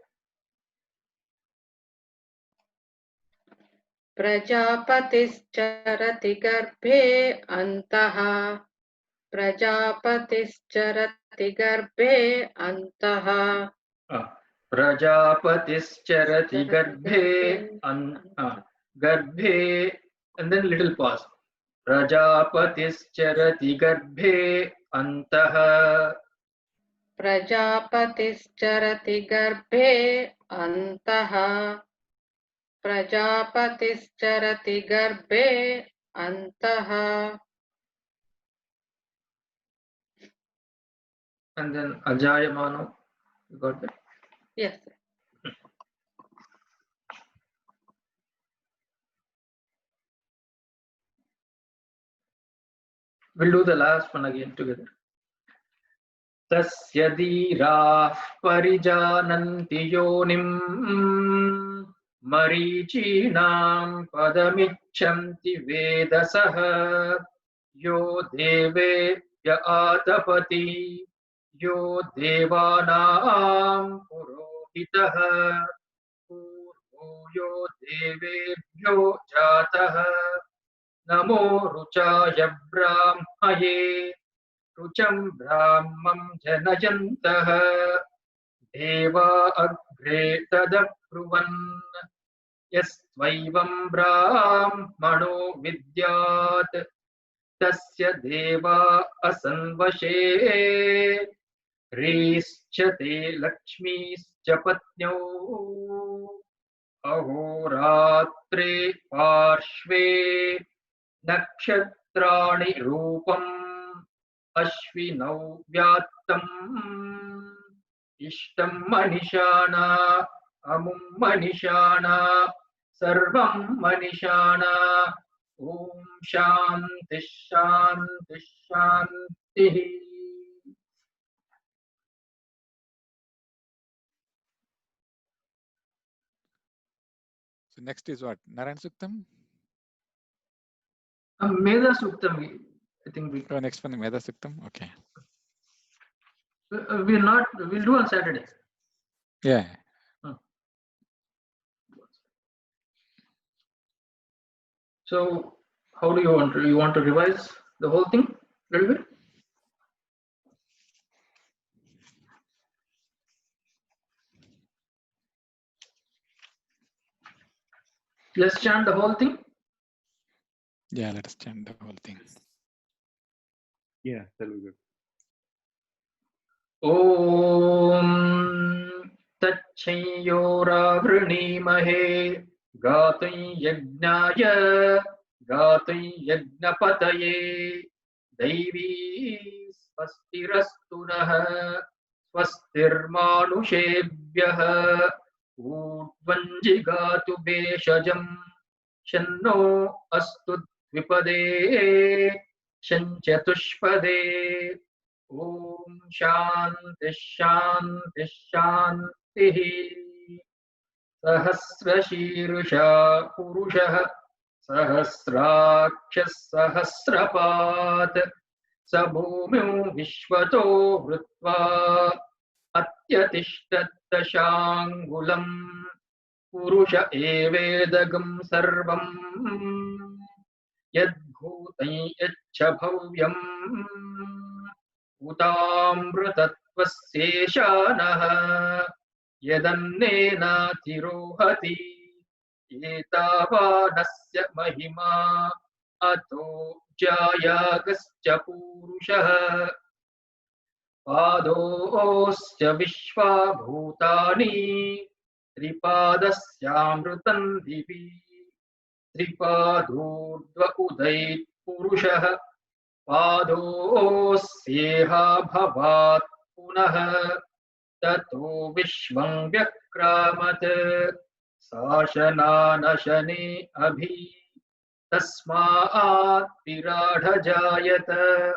Prajapatischarati garbhe antaha. Prajapatischarati garbhe antaha.
Prajapatischarati garbhe garbhe, and then little pause. Prajapatischarati garbhe antah.
Prajapatischarati garbhe antaha. Prajapatischarati garbhe antaha.
And then Ajayamano. You got that?
Yes.
We'll do the last one again together. तस्य धीराः परिजानन्ति योनिम् मरीचीनां पदमिच्छन्ति वेदसः यो देवेभ्य आतपति यो देवानां पुरोहितः पूर्वो यो देवेभ्यो जातः नमो रुचाय ब्राह्मये रुचं ब्राह्मं जनयन्तः देवा अग्रे तदब्रुवन् यस्त्वैवं ब्राह्मणो विद्यात् तस्य देवा असन्वशे ह्रीश्च ते लक्ष्मीश्च पत्न्यौ अहोरात्रे पार्श्वे नक्षत्राणि रूपम् अश्विनौ व्यात्तम् इष्टं मनिषाणा अमुं मनिषाणा सर्वं मनिषाणा ॐ शान्ति शान्ति शान्तिः.
So next is what? Narayan Suktam?
Meda Suktam, I think
Oh, next one, Meda Suktam. Okay.
we'll do on Saturday.
Yeah.
So how do you want to revise the whole thing a little bit? Let's chant the whole thing.
Yeah, let us chant the whole thing.
Yeah, that'll be good.
Om Tachayora Gatai Yagnaya Gatai Yagnapataye Devi Swastirastunah Swastirmanushebhyah Udvanjigatu Beshajam Shanno Astu Dvipade Shanchatushpade Om Shanti Shanti Shanti. Sahasrashirusha Purushah Sahasrakshas Sahasrapat Sabhumyu Vishwato Vrutva Atyatishtatashangulam Purusha Evedagam Sarvam Yadbhutai Yachabhavyam Utamrutatvaseshanah Yadannena tirohati etavanasya mahima ato jayagascha purushah padosya vishvabhutani tripadasyaamrutam divi tripadurdva udait purushah padosyeha bhavat punah Tato Vishwam Vyakramat Sashananashane Abhi Tasmaat Viradhajayata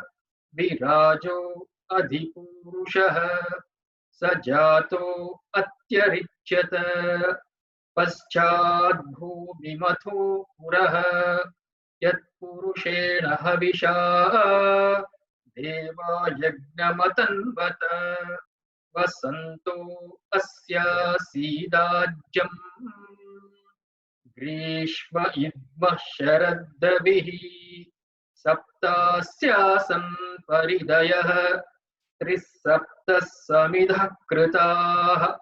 Virajo Adhipurushaha Sajato Atyarichyata Paschad Bhumimatho Puraha Yat Purushena Havisha Deva Yagnamatanvata Vasanto asya sidajam Grishma idma sharaddavihi Saptasyasan paridayah Trisaptas samidha kritah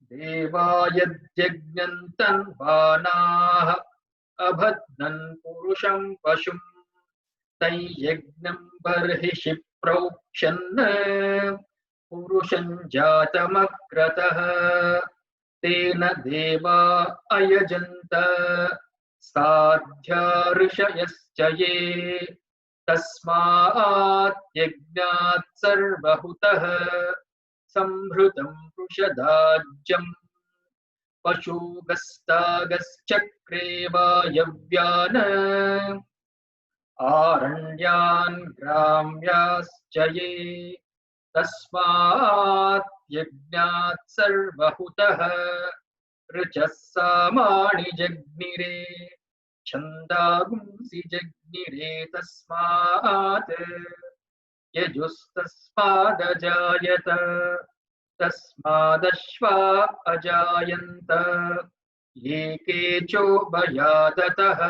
Devayadyagnantan vanah Abhadnan purusham pashum Tayyagnam barhishi praukshanna Purusham jatamagratah Tena deva ayajanta Sadhya rishayaschaye Tasmaat yagnat sarvahutah Samhrutam prushadajam Pashugastagaschakre vayavyana Aranyan gramyaschaye तस्मात् यज्ञात् सर्वहुतः ऋचः सामानि जग्निरे छन्दागुंसि जग्निरे तस्मात् यजुस्तस्मादजायत तस्मादश्वा अजायन्त ये केचोभयादतः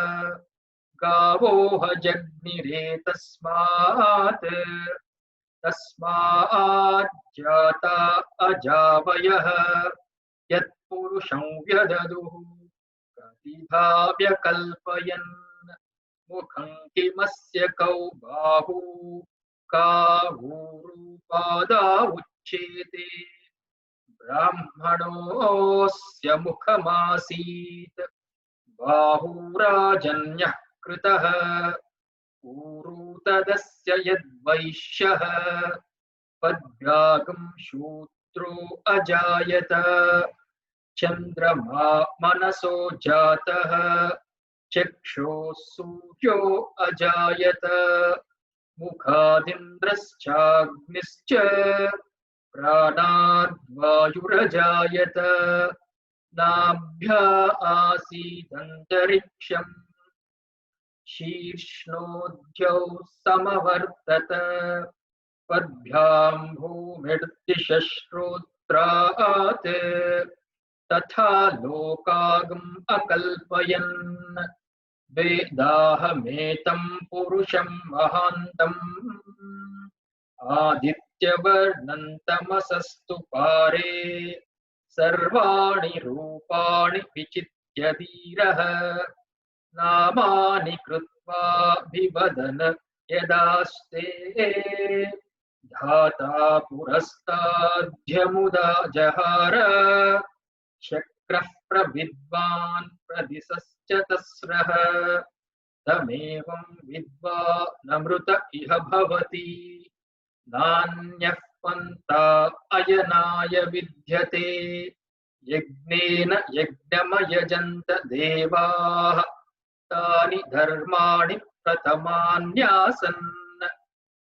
गावोह जग्निरे तस्मात् तस्माज्जाता अजावयः यत्पुरुषं व्यददुः प्रतिभा व्यकल्पयन् मुखं किमस्य कौ बाहू कावूरुपादा उच्येते ब्राह्मणोऽस्य मुखमासीत् बाहुराजन्यः कृतः ऊरू तदस्य यद्वैश्यः पद्भ्यागं शूद्रो अजायत चन्द्रमा मनसो जातः चक्षुः सूर्यो अजायत मुखादिन्द्रश्चाग्निश्च प्राणाद्वायुरजायत नाभ्या आसीदन्तरिक्षम् शीर्ष्णोद्यौ समवर्तत पद्भ्यां भूमिर्दिशश्रोत्रात् तथा लोकागम् अकल्पयन् वेदाहमेतं पुरुषं महान्तम् आदित्यवर्णन्तमसस्तु पारे सर्वाणि रूपाणि विचित्य धीरः नामानि कृत्वा विवदन यदास्ते धाता पुरस्ताद्यमुदा जहार शक्रः प्रविद्वान् प्रदिशश्च तस्रः तमेवं विद्वा नमृत इह भवति नान्यः पन्था अयनाय विद्यते यज्ञेन यज्ञमयजन्त देवाः तानि धर्माणि प्रथमान्यासन्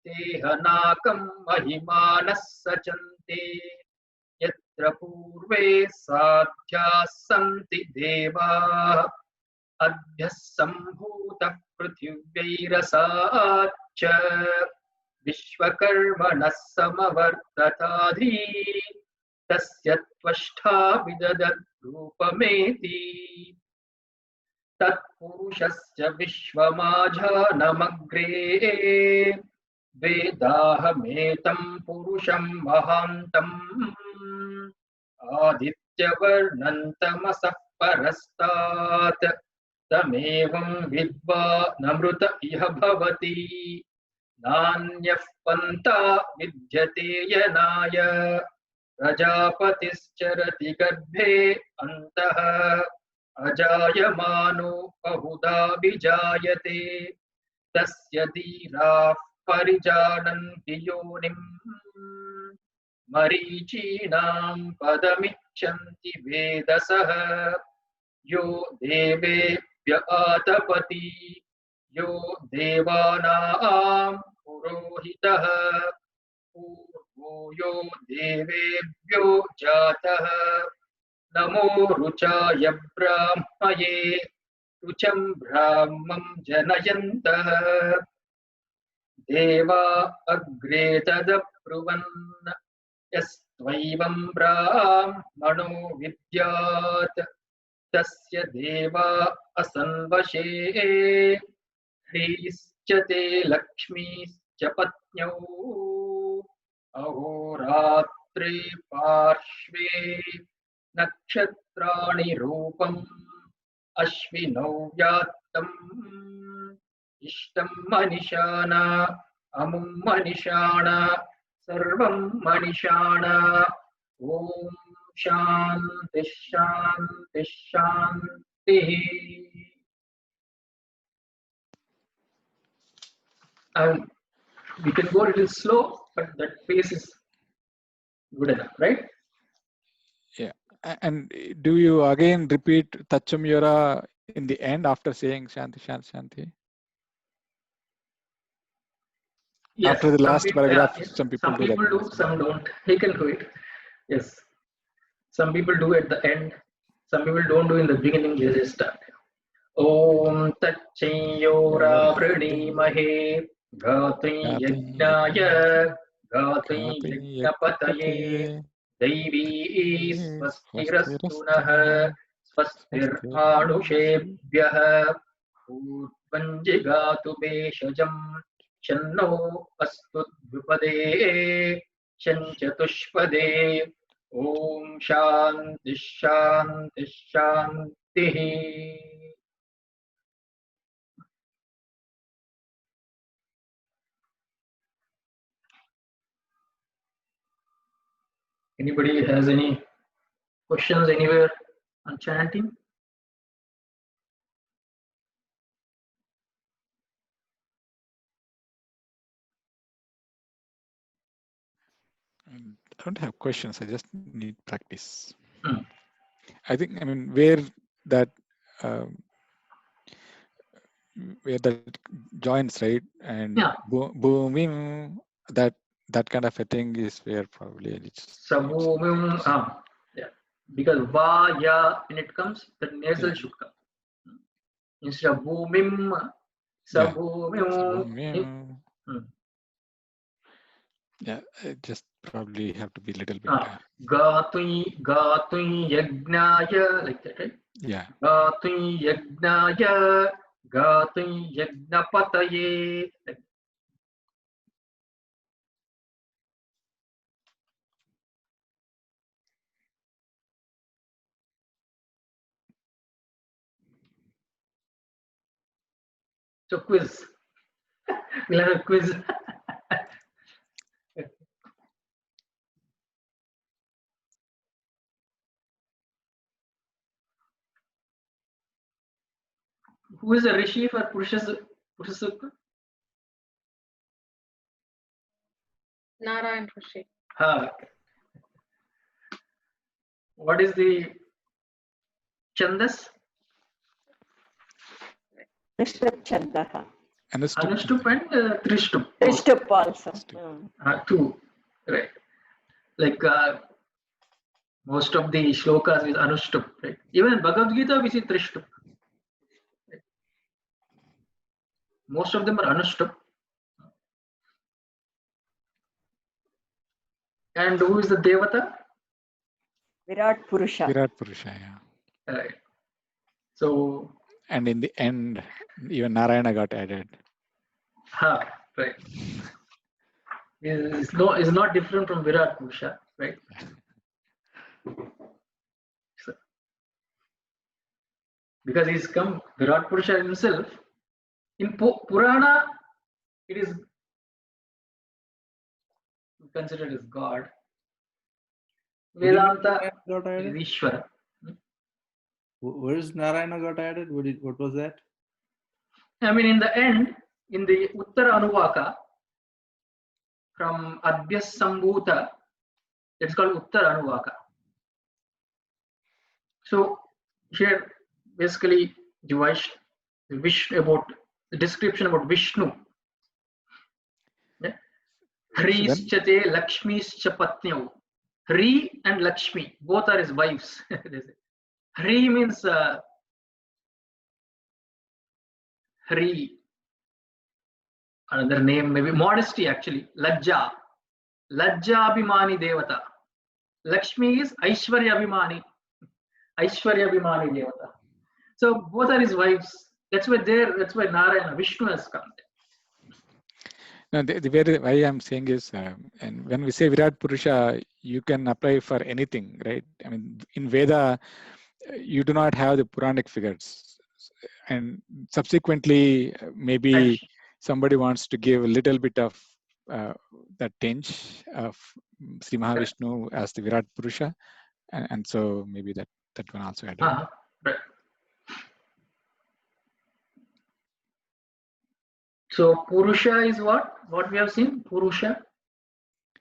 तेहनाकं महिमानः सचन्ते यत्र पूर्वे साध्याः सन्ति देवाः अभ्यः सम्भूतः पृथिव्यैरसाच्च विश्वकर्मणः समवर्तताधि तस्य त्वष्टा विदधद्रूपमेति तत्पुरुषस्य विश्वमाजानमग्रे वेदाहमेतं पुरुषं महान्तम् आदित्यवर्णन्तमसः परस्तात् तमेवं विद्वा नमृत इह भवति नान्यः पन्था विद्यते यनाय प्रजापतिश्चरति गर्भे अन्तः अजायमानो बहुधा विजायते तस्य धीराः परिजानन्ति योनिम् मरीचीनां पदमिच्छन्ति वेदसः यो देवेभ्य आतपति यो देवानां पुरोहितः पूर्वो यो देवेभ्यो जातः नमो रुचाय ब्राह्मये रुचं ब्राह्मं जनयन्तः देवा अग्रे तदब्रुवन् यस्त्वैवं ब्राह्मणो विद्यात् तस्य देवा असन्वशे ह्रीश्च ते लक्ष्मीश्च पत्न्यौ अहोरात्रे पार्श्वे नक्षत्राणि रूपम् अश्विनौ व्यात्तम् इष्टं मनिषाणा अमुं मनिषाणा सर्वं मनिषाणा ॐ शान्ति शान्ति शान्तिः. We can go a little slow, but that pace is good enough, right?
Yeah. And do you again repeat Tachumyura in the end after saying Shanti, Shanti, Shanti?
Yes,
After the
some
last
people,
paragraph,
yes,
some people do that.
do, some don't. He can do it. Yes, some people do at the end. Some people don't do in the beginning. They just start. Om Tachayora Pranimahe Gatri Yajnaya Gatri Yajnapataye Devi Swastirastunaha Swastir Anushebhyah Utpanjigatu Beshajam Channo Astut Vipade Chanchatushpade Om Shanti Shanti Shanti. Anybody has any questions anywhere on chanting?
I don't have questions. I just need practice.
Hmm.
I think, I mean, where that joins, right? And
Yeah.
booming, that kind of a thing is where probably it's
Sabumim, yeah. Because va, ya, when it comes, the nasal should come. Instead of boomim, sabumim.
Yeah, it just probably have to be a little bit.
Gatui yagnaya, like that, right?
Yeah.
Gatui yagnaya, gatui yagnapataye. Like so quiz. We'll have a quiz. Who is a Rishi for Purusha Sukta?
Narayan Rishi.
What is the Chandas?
Chandaha.
Anushtup and Trishtup.
Trishtup also.
Two, right? Like most of the shlokas is Anushtup, right? Even in Bhagavad Gita, we see Trishtup. Right? Most of them are Anushtup. And who is the Devata?
Virat Purusha.
Virat Purusha, yeah.
Right. So.
And in the end, even Narayana got added.
Right. Is not different from Virat Purusha, right? So, because he's come, Virat Purusha himself, in Purana, it is considered as God. Vedanta is Ishvara.
Where is Narayana got added? What was that?
I mean, in the end, in the Uttara Anuvaka, from Adhyas Sambhuta, it's called Uttara Anuvaka. So here, basically, the description about Vishnu. Hrischate Lakshmischa Patnyau. Hri and Lakshmi, both are his wives. Hri means Hri. Another name, maybe modesty actually. Lajja. Lajja Abhimani Devata. Lakshmi is Aishwarya Abhimani. Aishwarya Abhimani Devata. So both are his wives. That's why Narayana, Vishnu has come.
No, the way I'm saying is, and when we say Virat Purusha, you can apply for anything, right? I mean, in Veda, you do not have the Puranic figures. And subsequently, maybe somebody wants to give a little bit of that tinge of Sri Mahavishnu as the Virat Purusha. And so maybe that one also added.
Right. So Purusha is what? What we have seen? Purusha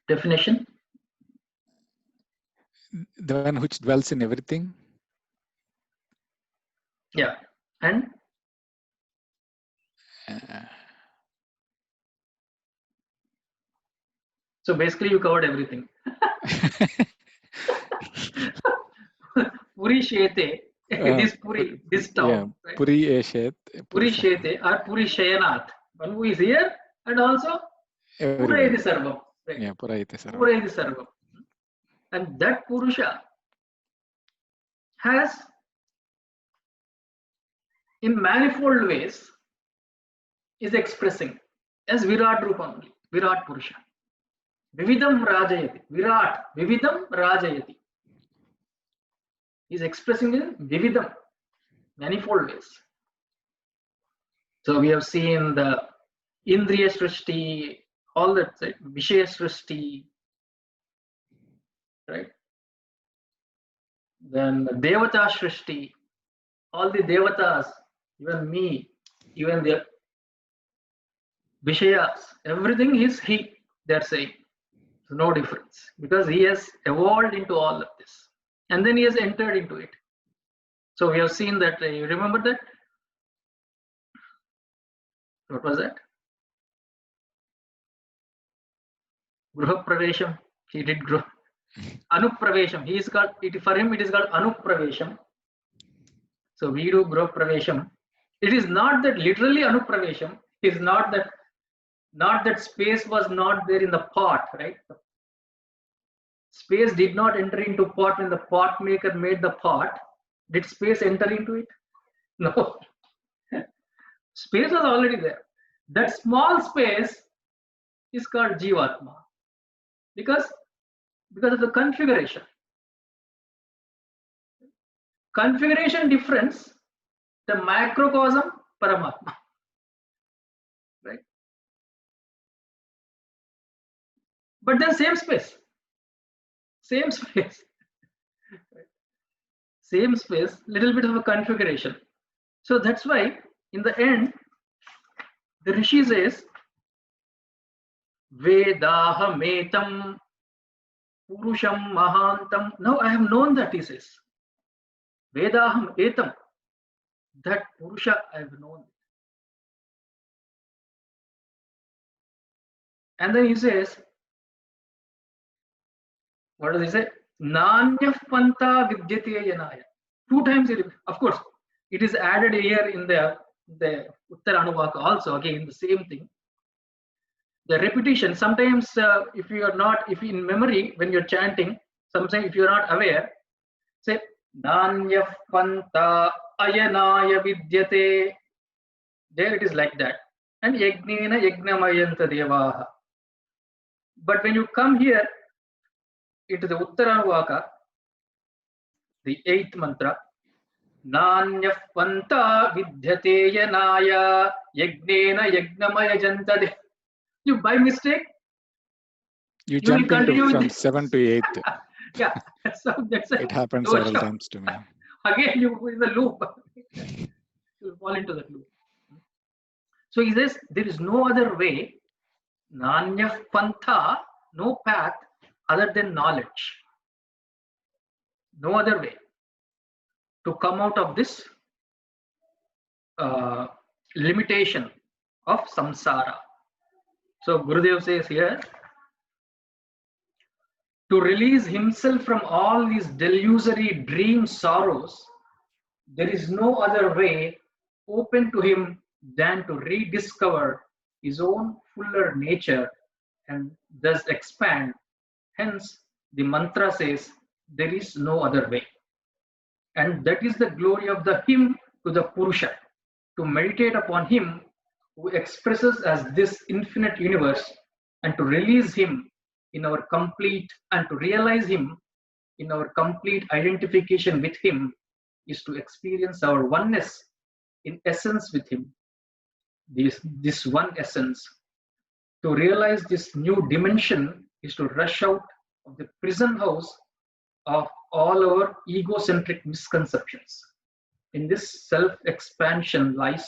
definition.
The one which dwells in everything.
Yeah. And? So basically, you covered everything. Puri Shete, this Puri, this town.
Yeah,
Right?
Puri Eshet.
Puri Shete or Puri Shayanath, one who is here, and also Purayati Sarvam. Right?
Yeah, Purayati Sarvam.
Purayati Sarvam. And that Purusha has, in manifold ways, is expressing as Virat Rupam only, Virat Purusha. Vividam Rajayati. Virat, Vividam Rajayati. He is expressing in Vividam, manifold ways. So we have seen the Indriya Srishti, all that, right? Vishaya Srishti, right? Then Devata Srishti, all the Devatas, even me, even the Vishayas, everything is he, they're saying. So no difference, because he has evolved into all of this. And then he has entered into it. So we have seen that, you remember that? What was that? Gruha Pravesham. He did Gruha. Anupravesham. He is called, for him it is called Anupravesham. So we do Gruha Pravesham. It is not that literally Anupravesham. It is not that space was not there in the pot, right? Space did not enter into pot when the pot maker made the pot. Did space enter into it? No. Space was already there. That small space is called Jivatma because of the configuration. Configuration difference, the macrocosm, Paramatma. Right? But then same space. Same space. Same space, little bit of a configuration. So that's why in the end, the Rishi says, Vedahametam Purusham Mahantam. Now I have known that, he says. Vedaham Etam. That Purusha I have known. And then he says, what does he say? Nanyah Panta Vidyate Yanaya. 2 times, of course, it is added here in the Uttaranuvaka also, again, the same thing. The repetition, sometimes if in memory, when you're chanting, sometimes if you're not aware, say, Nanyah Panta Ayanaya Vidyate. There it is like that. And Yagnena Yagnamayanta Devaha. But when you come here, into the Uttaranuvaka, the 8th mantra, Nanyah Panta Vidyate Yanaya Yagnena Yagnamaya Jantade. You by mistake,
You jump
will continue
into from
with
7 to 8.
Yeah, so that's
It happened several
dosha.
times to me.
Again, you in the loop. You fall into that loop. So he says there is no other way, Nanyah Pantha, no path other than knowledge. No other way to come out of this limitation of samsara. So Gurudev says here, to release himself from all these delusory dream sorrows, there is no other way open to him than to rediscover his own fuller nature and thus expand. Hence, the mantra says, there is no other way. And that is the glory of the hymn to the Purusha, to meditate upon him who expresses as this infinite universe, and to release him in our complete, and to realize him in our complete identification with him is to experience our oneness in essence with him. This one essence. To realize this new dimension is to rush out of the prison house of all our egocentric misconceptions. In this self-expansion lies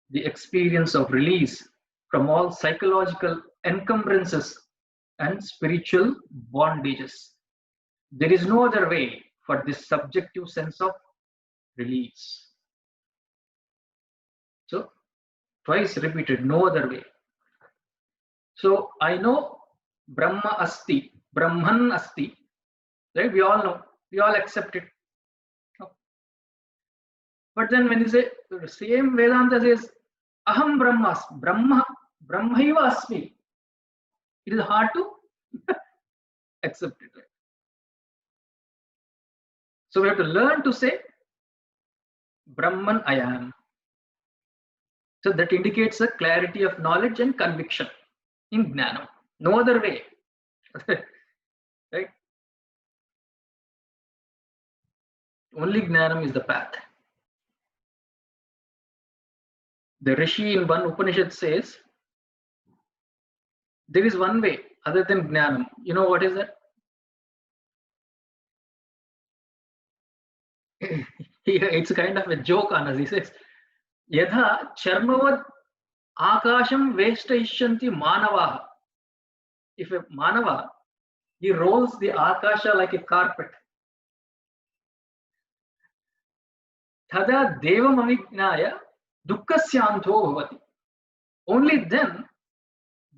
the experience of release from all psychological encumbrances and spiritual bondages. There is no other way for this subjective sense of release. So, twice repeated, no other way. So, I know Brahma asti, Brahman asti, right? We all know, we all accept it. But then when you say, the same Vedanta says, Aham Brahmasmi, Brahmaiva Asmi, it is hard to accept it. Right? So we have to learn to say, Brahman I am. So that indicates a clarity of knowledge and conviction in Jnanam. No other way. Right? Only Jnanam is the path. The Rishi in one Upanishad says, there is one way other than Jnanam. You know what is that? It's kind of a joke on us. He says, Yadha charmavad akasham veshtaishanti manavaha. If a manava, he rolls the akasha like a carpet. Tada devam avignaya dukkasyanto bhavati. Only then,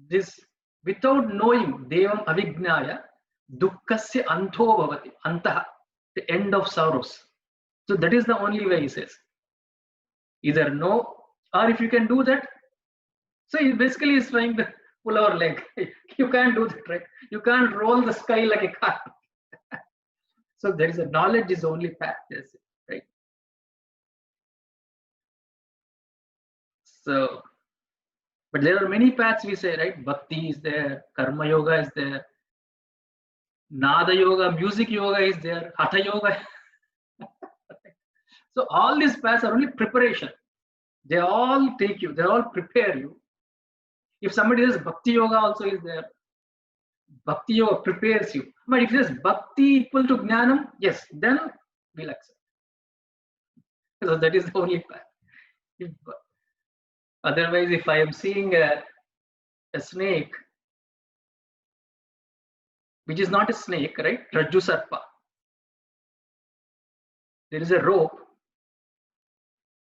this without knowing devam avignaya dukkasya anto bhavati. Antaha, the end of sorrows. So that is the only way, he says. Either no, or if you can do that, so he basically is trying to pull our leg. You can't do that, right? You can't roll the sky like a carpet. So there is a knowledge is only path, yes, right? So, but there are many paths we say, right? Bhakti is there, Karma Yoga is there, Nada Yoga, Music Yoga is there, Hatha Yoga. So all these paths are only preparation. They all take you, they all prepare you. If somebody says Bhakti Yoga also is there, Bhakti Yoga prepares you. But if it is Bhakti equal to Jnanam, yes, then we'll accept. So that is the only path. Otherwise, if I am seeing a snake, which is not a snake, right? Rajju Sarpa. There is a rope.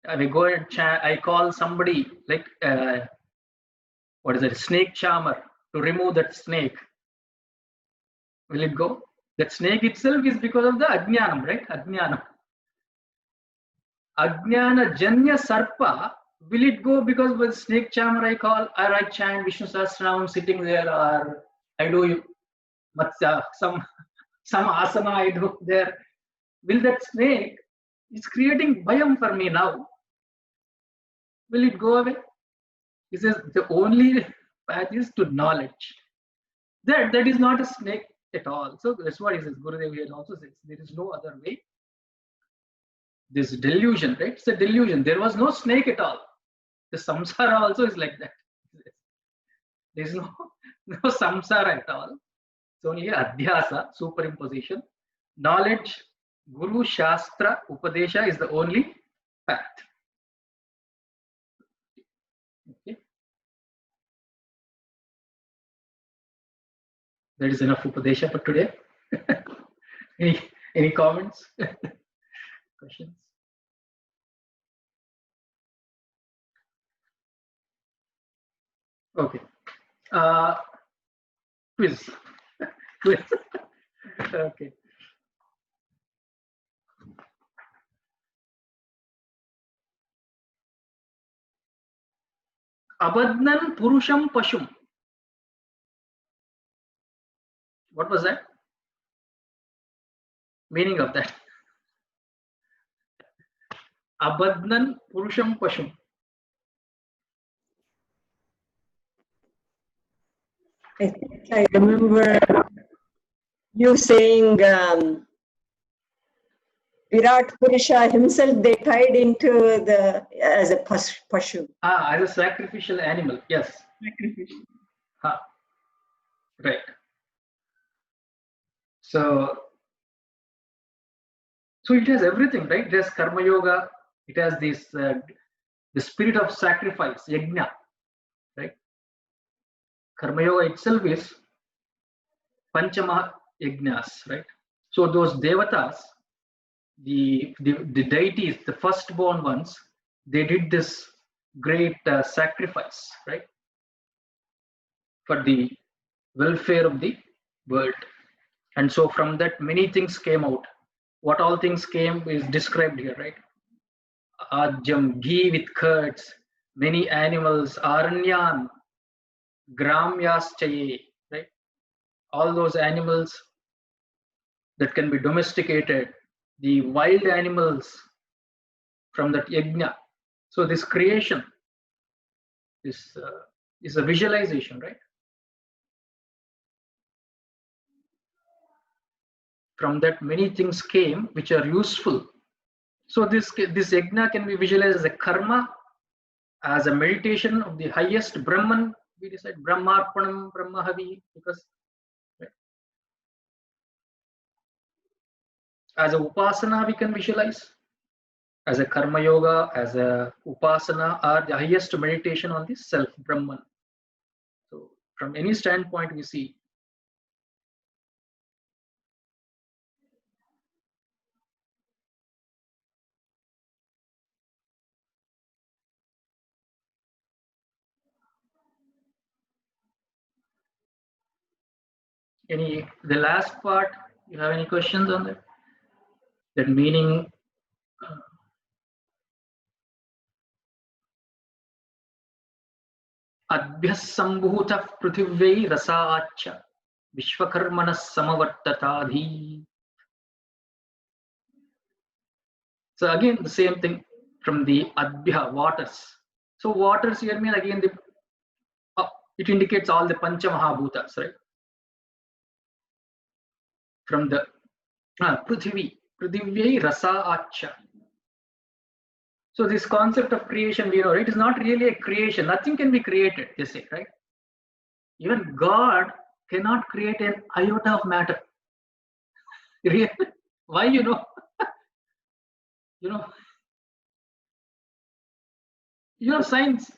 I may go and I call somebody like, what is it, snake charmer to remove that snake. Will it go? That snake itself is because of the Ajnanam, right? Ajnanam. Ajnana Janya Sarpa, will it go because with snake charmer I call, or I chant Vishnu Sahasranam sitting there, or I do some asana I do there. Will that snake, it's creating bhayam for me now. Will it go away? He says the only path is to knowledge. That is not a snake at all. So that's what he says. Gurudev here also says there is no other way. This delusion, right? It's a delusion. There was no snake at all. The samsara also is like that. There is no samsara at all. It's only adhyasa, superimposition. Knowledge, Guru, Shastra, Upadesha is the only path. Okay. That is enough Upadesha for today. Any comments? Questions? Okay. Quiz. Quiz. Okay. Abadnan Purusham Pashum. What was that? Meaning of that? Abadnan Purusham Pashum.
I think I remember you saying Virat Purusha himself they tied into as a pashu.
As a sacrificial animal, yes.
Sacrificial.
Right. So it has everything, right? It has Karma Yoga. It has this the spirit of sacrifice, yajna, right? Karma Yoga itself is Panchama Yajnas, right? So those devatas, the deities, the firstborn ones, they did this great sacrifice, right? For the welfare of the world. And so from that, many things came out. What all things came is described here, right? Ajam, ghee with curds, many animals, aranyan, gramyaschaye, right? All those animals that can be domesticated, the wild animals from that yajna. So this creation is a visualization, right? From that, many things came which are useful. So this yajna can be visualized as a karma, as a meditation of the highest Brahman. We decide Brahmarpanam, Brahmahavi, because right? As a upasana we can visualize, as a karma yoga, as a upasana, or the highest meditation on the self Brahman. So from any standpoint we see. The last part, you have any questions on that? That meaning, adhyas sambhutah prithivai rasaacha vishwakarmanas samavartatadhi. So again, the same thing from the adbhya, waters. So waters here mean again, it indicates all the pancha mahabhutas, right? From the prithivai rasaacha. So this concept of creation, we know, it is not really a creation. Nothing can be created, they say, right? Even God cannot create an iota of matter. Really? Why, you know? Science,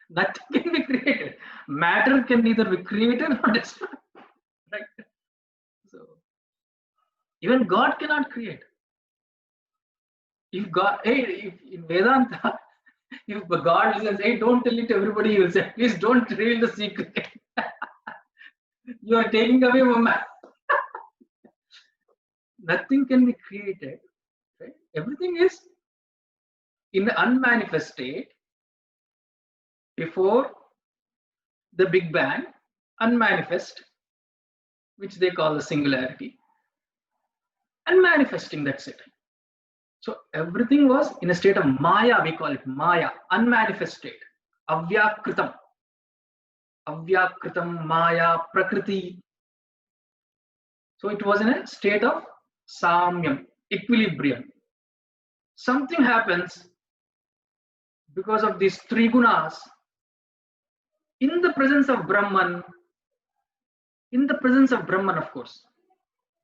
nothing can be created. Matter can neither be created nor destroyed, right? So even God cannot create. If God, if in Vedanta, if God says, hey, don't tell it to everybody, you say, please don't reveal the secret. You are taking away from man. Nothing can be created, right? Everything is in the unmanifest state before the Big Bang, unmanifest, which they call the singularity, and manifesting, that's it. So everything was in a state of Maya, we call it Maya, unmanifest state, Avyakritam. Avyakritam, Maya, Prakriti. So it was in a state of Samyam, equilibrium. Something happens because of these three gunas in the presence of Brahman. In the presence of Brahman, of course.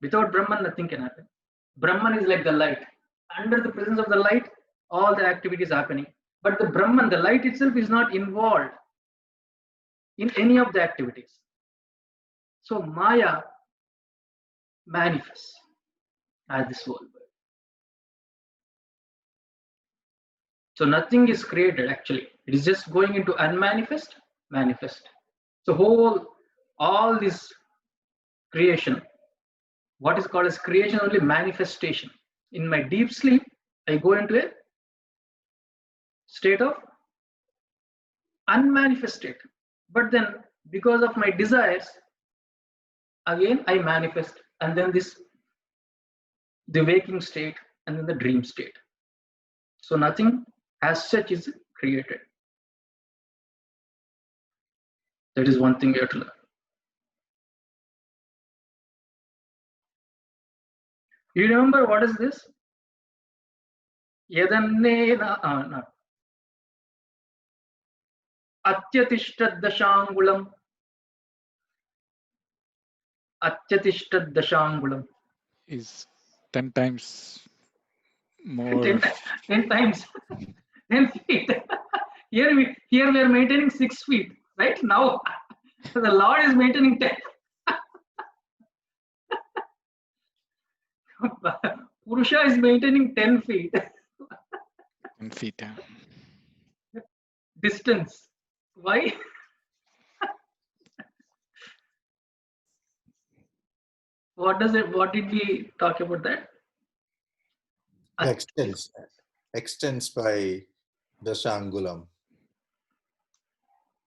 Without Brahman, nothing can happen. Brahman is like the light. Under the presence of the light, all the activities happening. But the Brahman, the light itself, is not involved in any of the activities. So Maya manifests as this whole world. So nothing is created actually. It is just going into unmanifest, manifest. So all this creation, what is called as creation, only manifestation. In my deep sleep, I go into a state of unmanifest state. But then because of my desires, again I manifest, and then the waking state, and then the dream state. So nothing as such is created. That is one thing we have to learn. You remember what is this? Yadannena Atyatishtat dashangulam. Atyatishtat dashangulam.
Is 10 times more.
10 times. 10 feet. Here we are maintaining 6 feet. Right now, the Lord is maintaining 10. Purusha is maintaining 10 feet.
10 feet.
Distance. Why? What does it? What did we talk about that?
Extends by Dashangulam.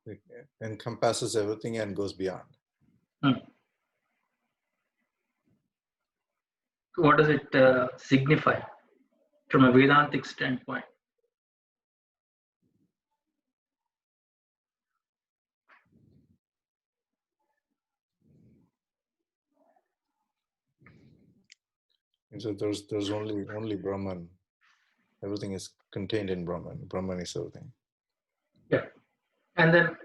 It encompasses everything and goes beyond.
What does it signify from a Vedantic standpoint?
And so there's only Brahman. Everything is contained in Brahman. Brahman is everything.
Yeah. And then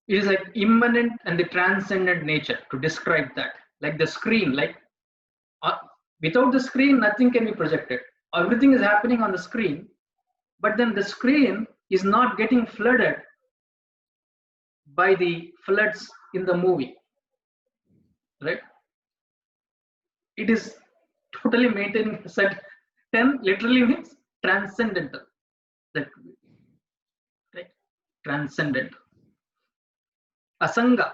it is like immanent and the transcendent nature to describe that. Like the screen, like without the screen, nothing can be projected. Everything is happening on the screen, but then the screen is not getting flooded by the floods in the movie, right? It is totally maintaining. 10 literally means transcendental. That, right? Transcendent. Asanga.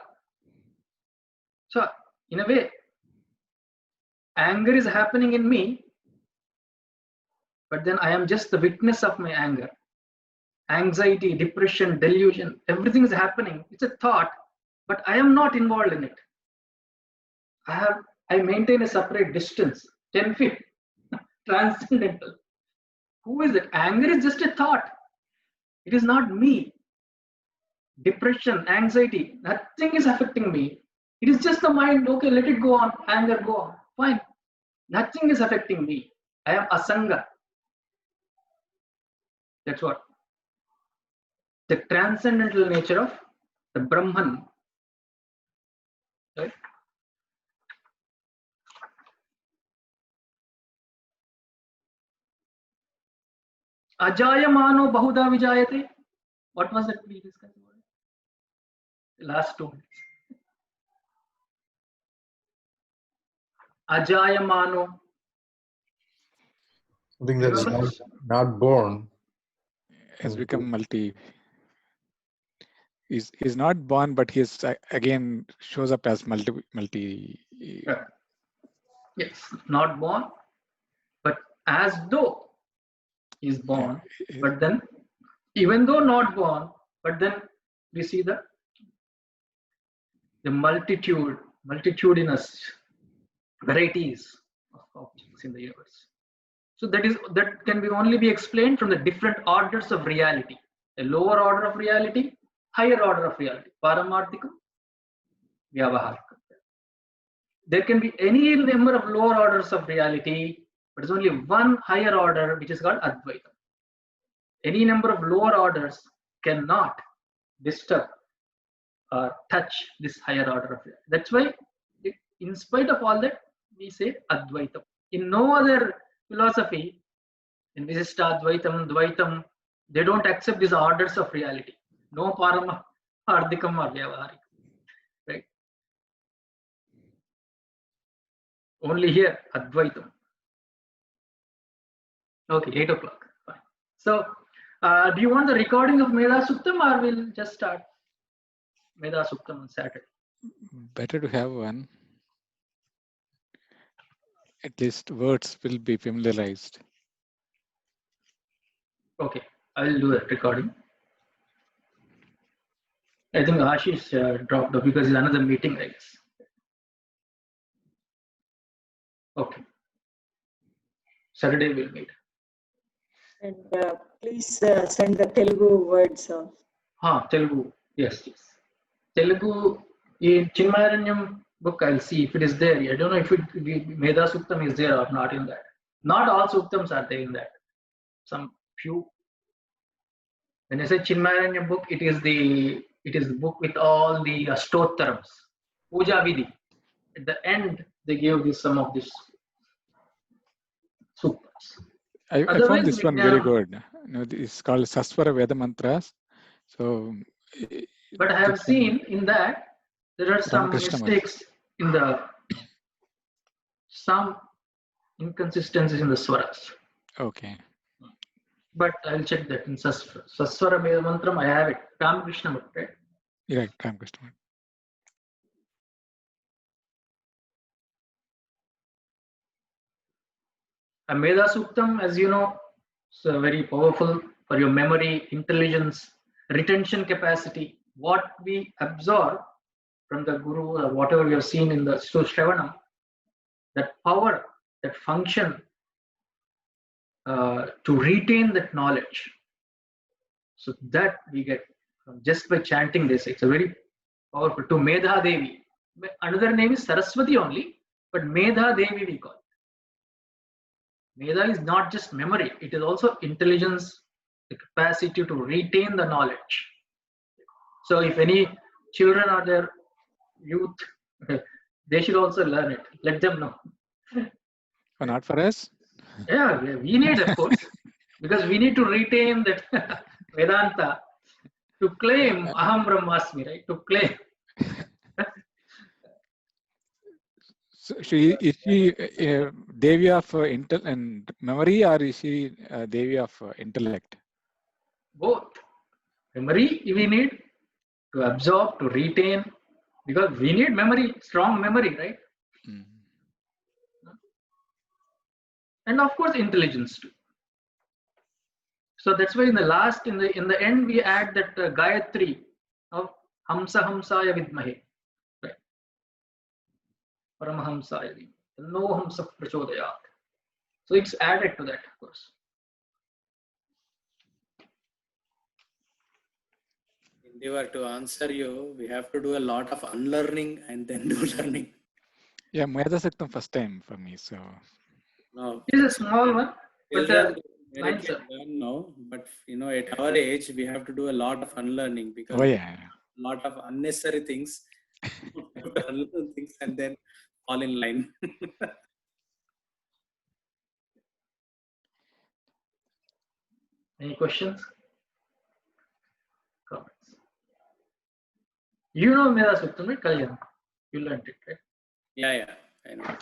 So in a way, anger is happening in me, but then I am just the witness of my anger. Anxiety, depression, delusion, everything is happening. It's a thought, but I am not involved in it. I maintain a separate distance, 10 feet, transcendental. Who is it? Anger is just a thought. It is not me. Depression, anxiety, nothing is affecting me. It is just the mind. Okay, let it go on. Anger, go on. Fine. Nothing is affecting me. I am asanga. That's what. The transcendental nature of the Brahman. Right? Ajayamano bahuda vijayate. What was that we discussed? The last 2 minutes. Ajayamano.
Something that is not born
has become multi. He's not born, but he's again shows up as multi.
Yes, not born, but as though he's born. But then, even though not born, but then we see the multitudinous varieties of objects in the universe. So that can only be explained from the different orders of reality. A lower order of reality, higher order of reality. Paramarthikam, Vyavaharikam. There can be any number of lower orders of reality, but there's only one higher order which is called Advaita. Any number of lower orders cannot disturb or touch this higher order of reality. That's why, in spite of all that, we say Advaita. In no other philosophy, in Visishta, Advaitam, Dvaitam, they don't accept these orders of reality. No Parama, Ardhikam or Vyavaharikam. Right? Only here, Advaitam. Okay, 8 o'clock. Fine. So, do you want the recording of Medha Suktam, or we'll just start Medha Suktam on Saturday?
Better to have one. At least words will be familiarized.
Okay, I will do a recording. I think Ashish dropped off because it's another meeting, right? Okay. Saturday we'll meet.
And please send the Telugu words of.
Telugu. Yes. Telugu in Chinmayaranyam book, I'll see if it is there. I don't know if Medha Suktam is there or not in that. Not all Suktams are there in that. Some few. When I say Chinmayaranyam book, it is the book with all the Stottarams, Puja Vidhi. At the end, they gave some of this Suktas.
I found this one very good. It's called Saswara Veda Mantras. So,
but I have seen in that there are some mistakes in some inconsistencies in the swaras.
Okay.
But I'll check that in Saswara Veda Mantram. I have it. Ramakrishna, right?
Yeah, Ramakrishna.
A Medha Suktam, as you know, is very powerful for your memory, intelligence, retention capacity. What we absorb from the Guru or whatever we have seen in the Shravanam, that power, that function to retain that knowledge. So that we get just by chanting this. It's a very powerful. To Medha Devi. Another name is Saraswati only, but Medha Devi we call it. Medha is not just memory, it is also intelligence, the capacity to retain the knowledge. So if any children or their youth, they should also learn it. Let them know.
Or not for us?
Yeah, we need, of course, because we need to retain that Vedanta to claim Aham Brahmasmi, right? To claim.
So is she Devi of intel and memory, or is she Devi of intellect?
Both. Memory we need to absorb, to retain, because we need memory, strong memory, right?
Mm.
And of course, intelligence too. So that's why in the last, in the end, we add that Gayatri of Hamsa Hamsaya Vidmahe, right? Paramahamsaya Vidmahe. No Hamsa Prachodayat. So it's added to that, of course.
If they were to answer you, we have to do a lot of unlearning and then do learning.
Yeah, Medha Suktam first time for me. So
No,
It is a small one, but
children
fine,
directly
sir.
learn now, but at our age, we have to do a lot of unlearning because
oh yeah.
a lot of unnecessary things. We have to unlearn things and then fall in line.
Any questions? Comments? You know Medha Suktam, right, Kalyan? You learned it, right?
Yeah, I know.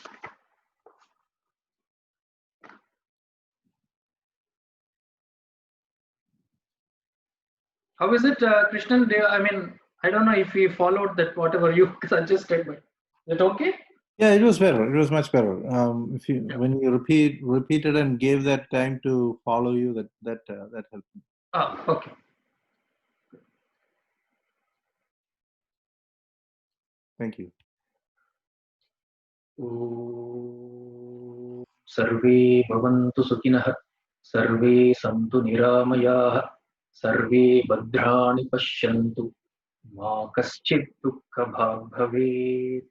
How is it, Krishnan? I mean, I don't know if we followed that whatever you suggested, but is it okay?
Yeah, it was better. It was much better. When you repeated and gave that time to follow you, that helped me.
Ah, okay.
Thank you.
Sarve bhavantu sukhinah, sarve santu niramayaah, sarve bhadrani pashyantu, ma kaschid dukkha bhag bhavet.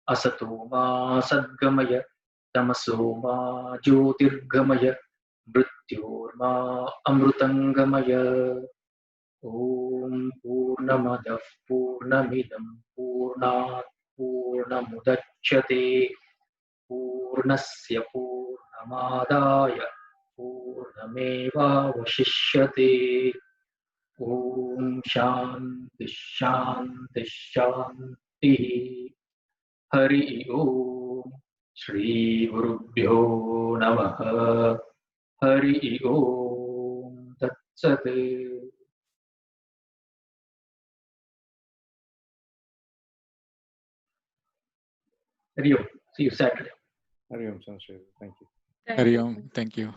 Asato ma sadgamaya, tamaso ma jyotirgamaya, mrityorma amrutangamaya. Om Purnamadah Purnamidam Purnat Purnamudachyate Purnasya Purnamadaya Purnameva Vashishyate. Om Shanti Shanti Shanti. Hari Om. Shri Gurubhyo Namaha. Hari Om. Tat Sat. Hari Om. See you Saturday.
Hari Om Sanskrit. Thank you.
Thank
Hari
you.
Om. Thank you.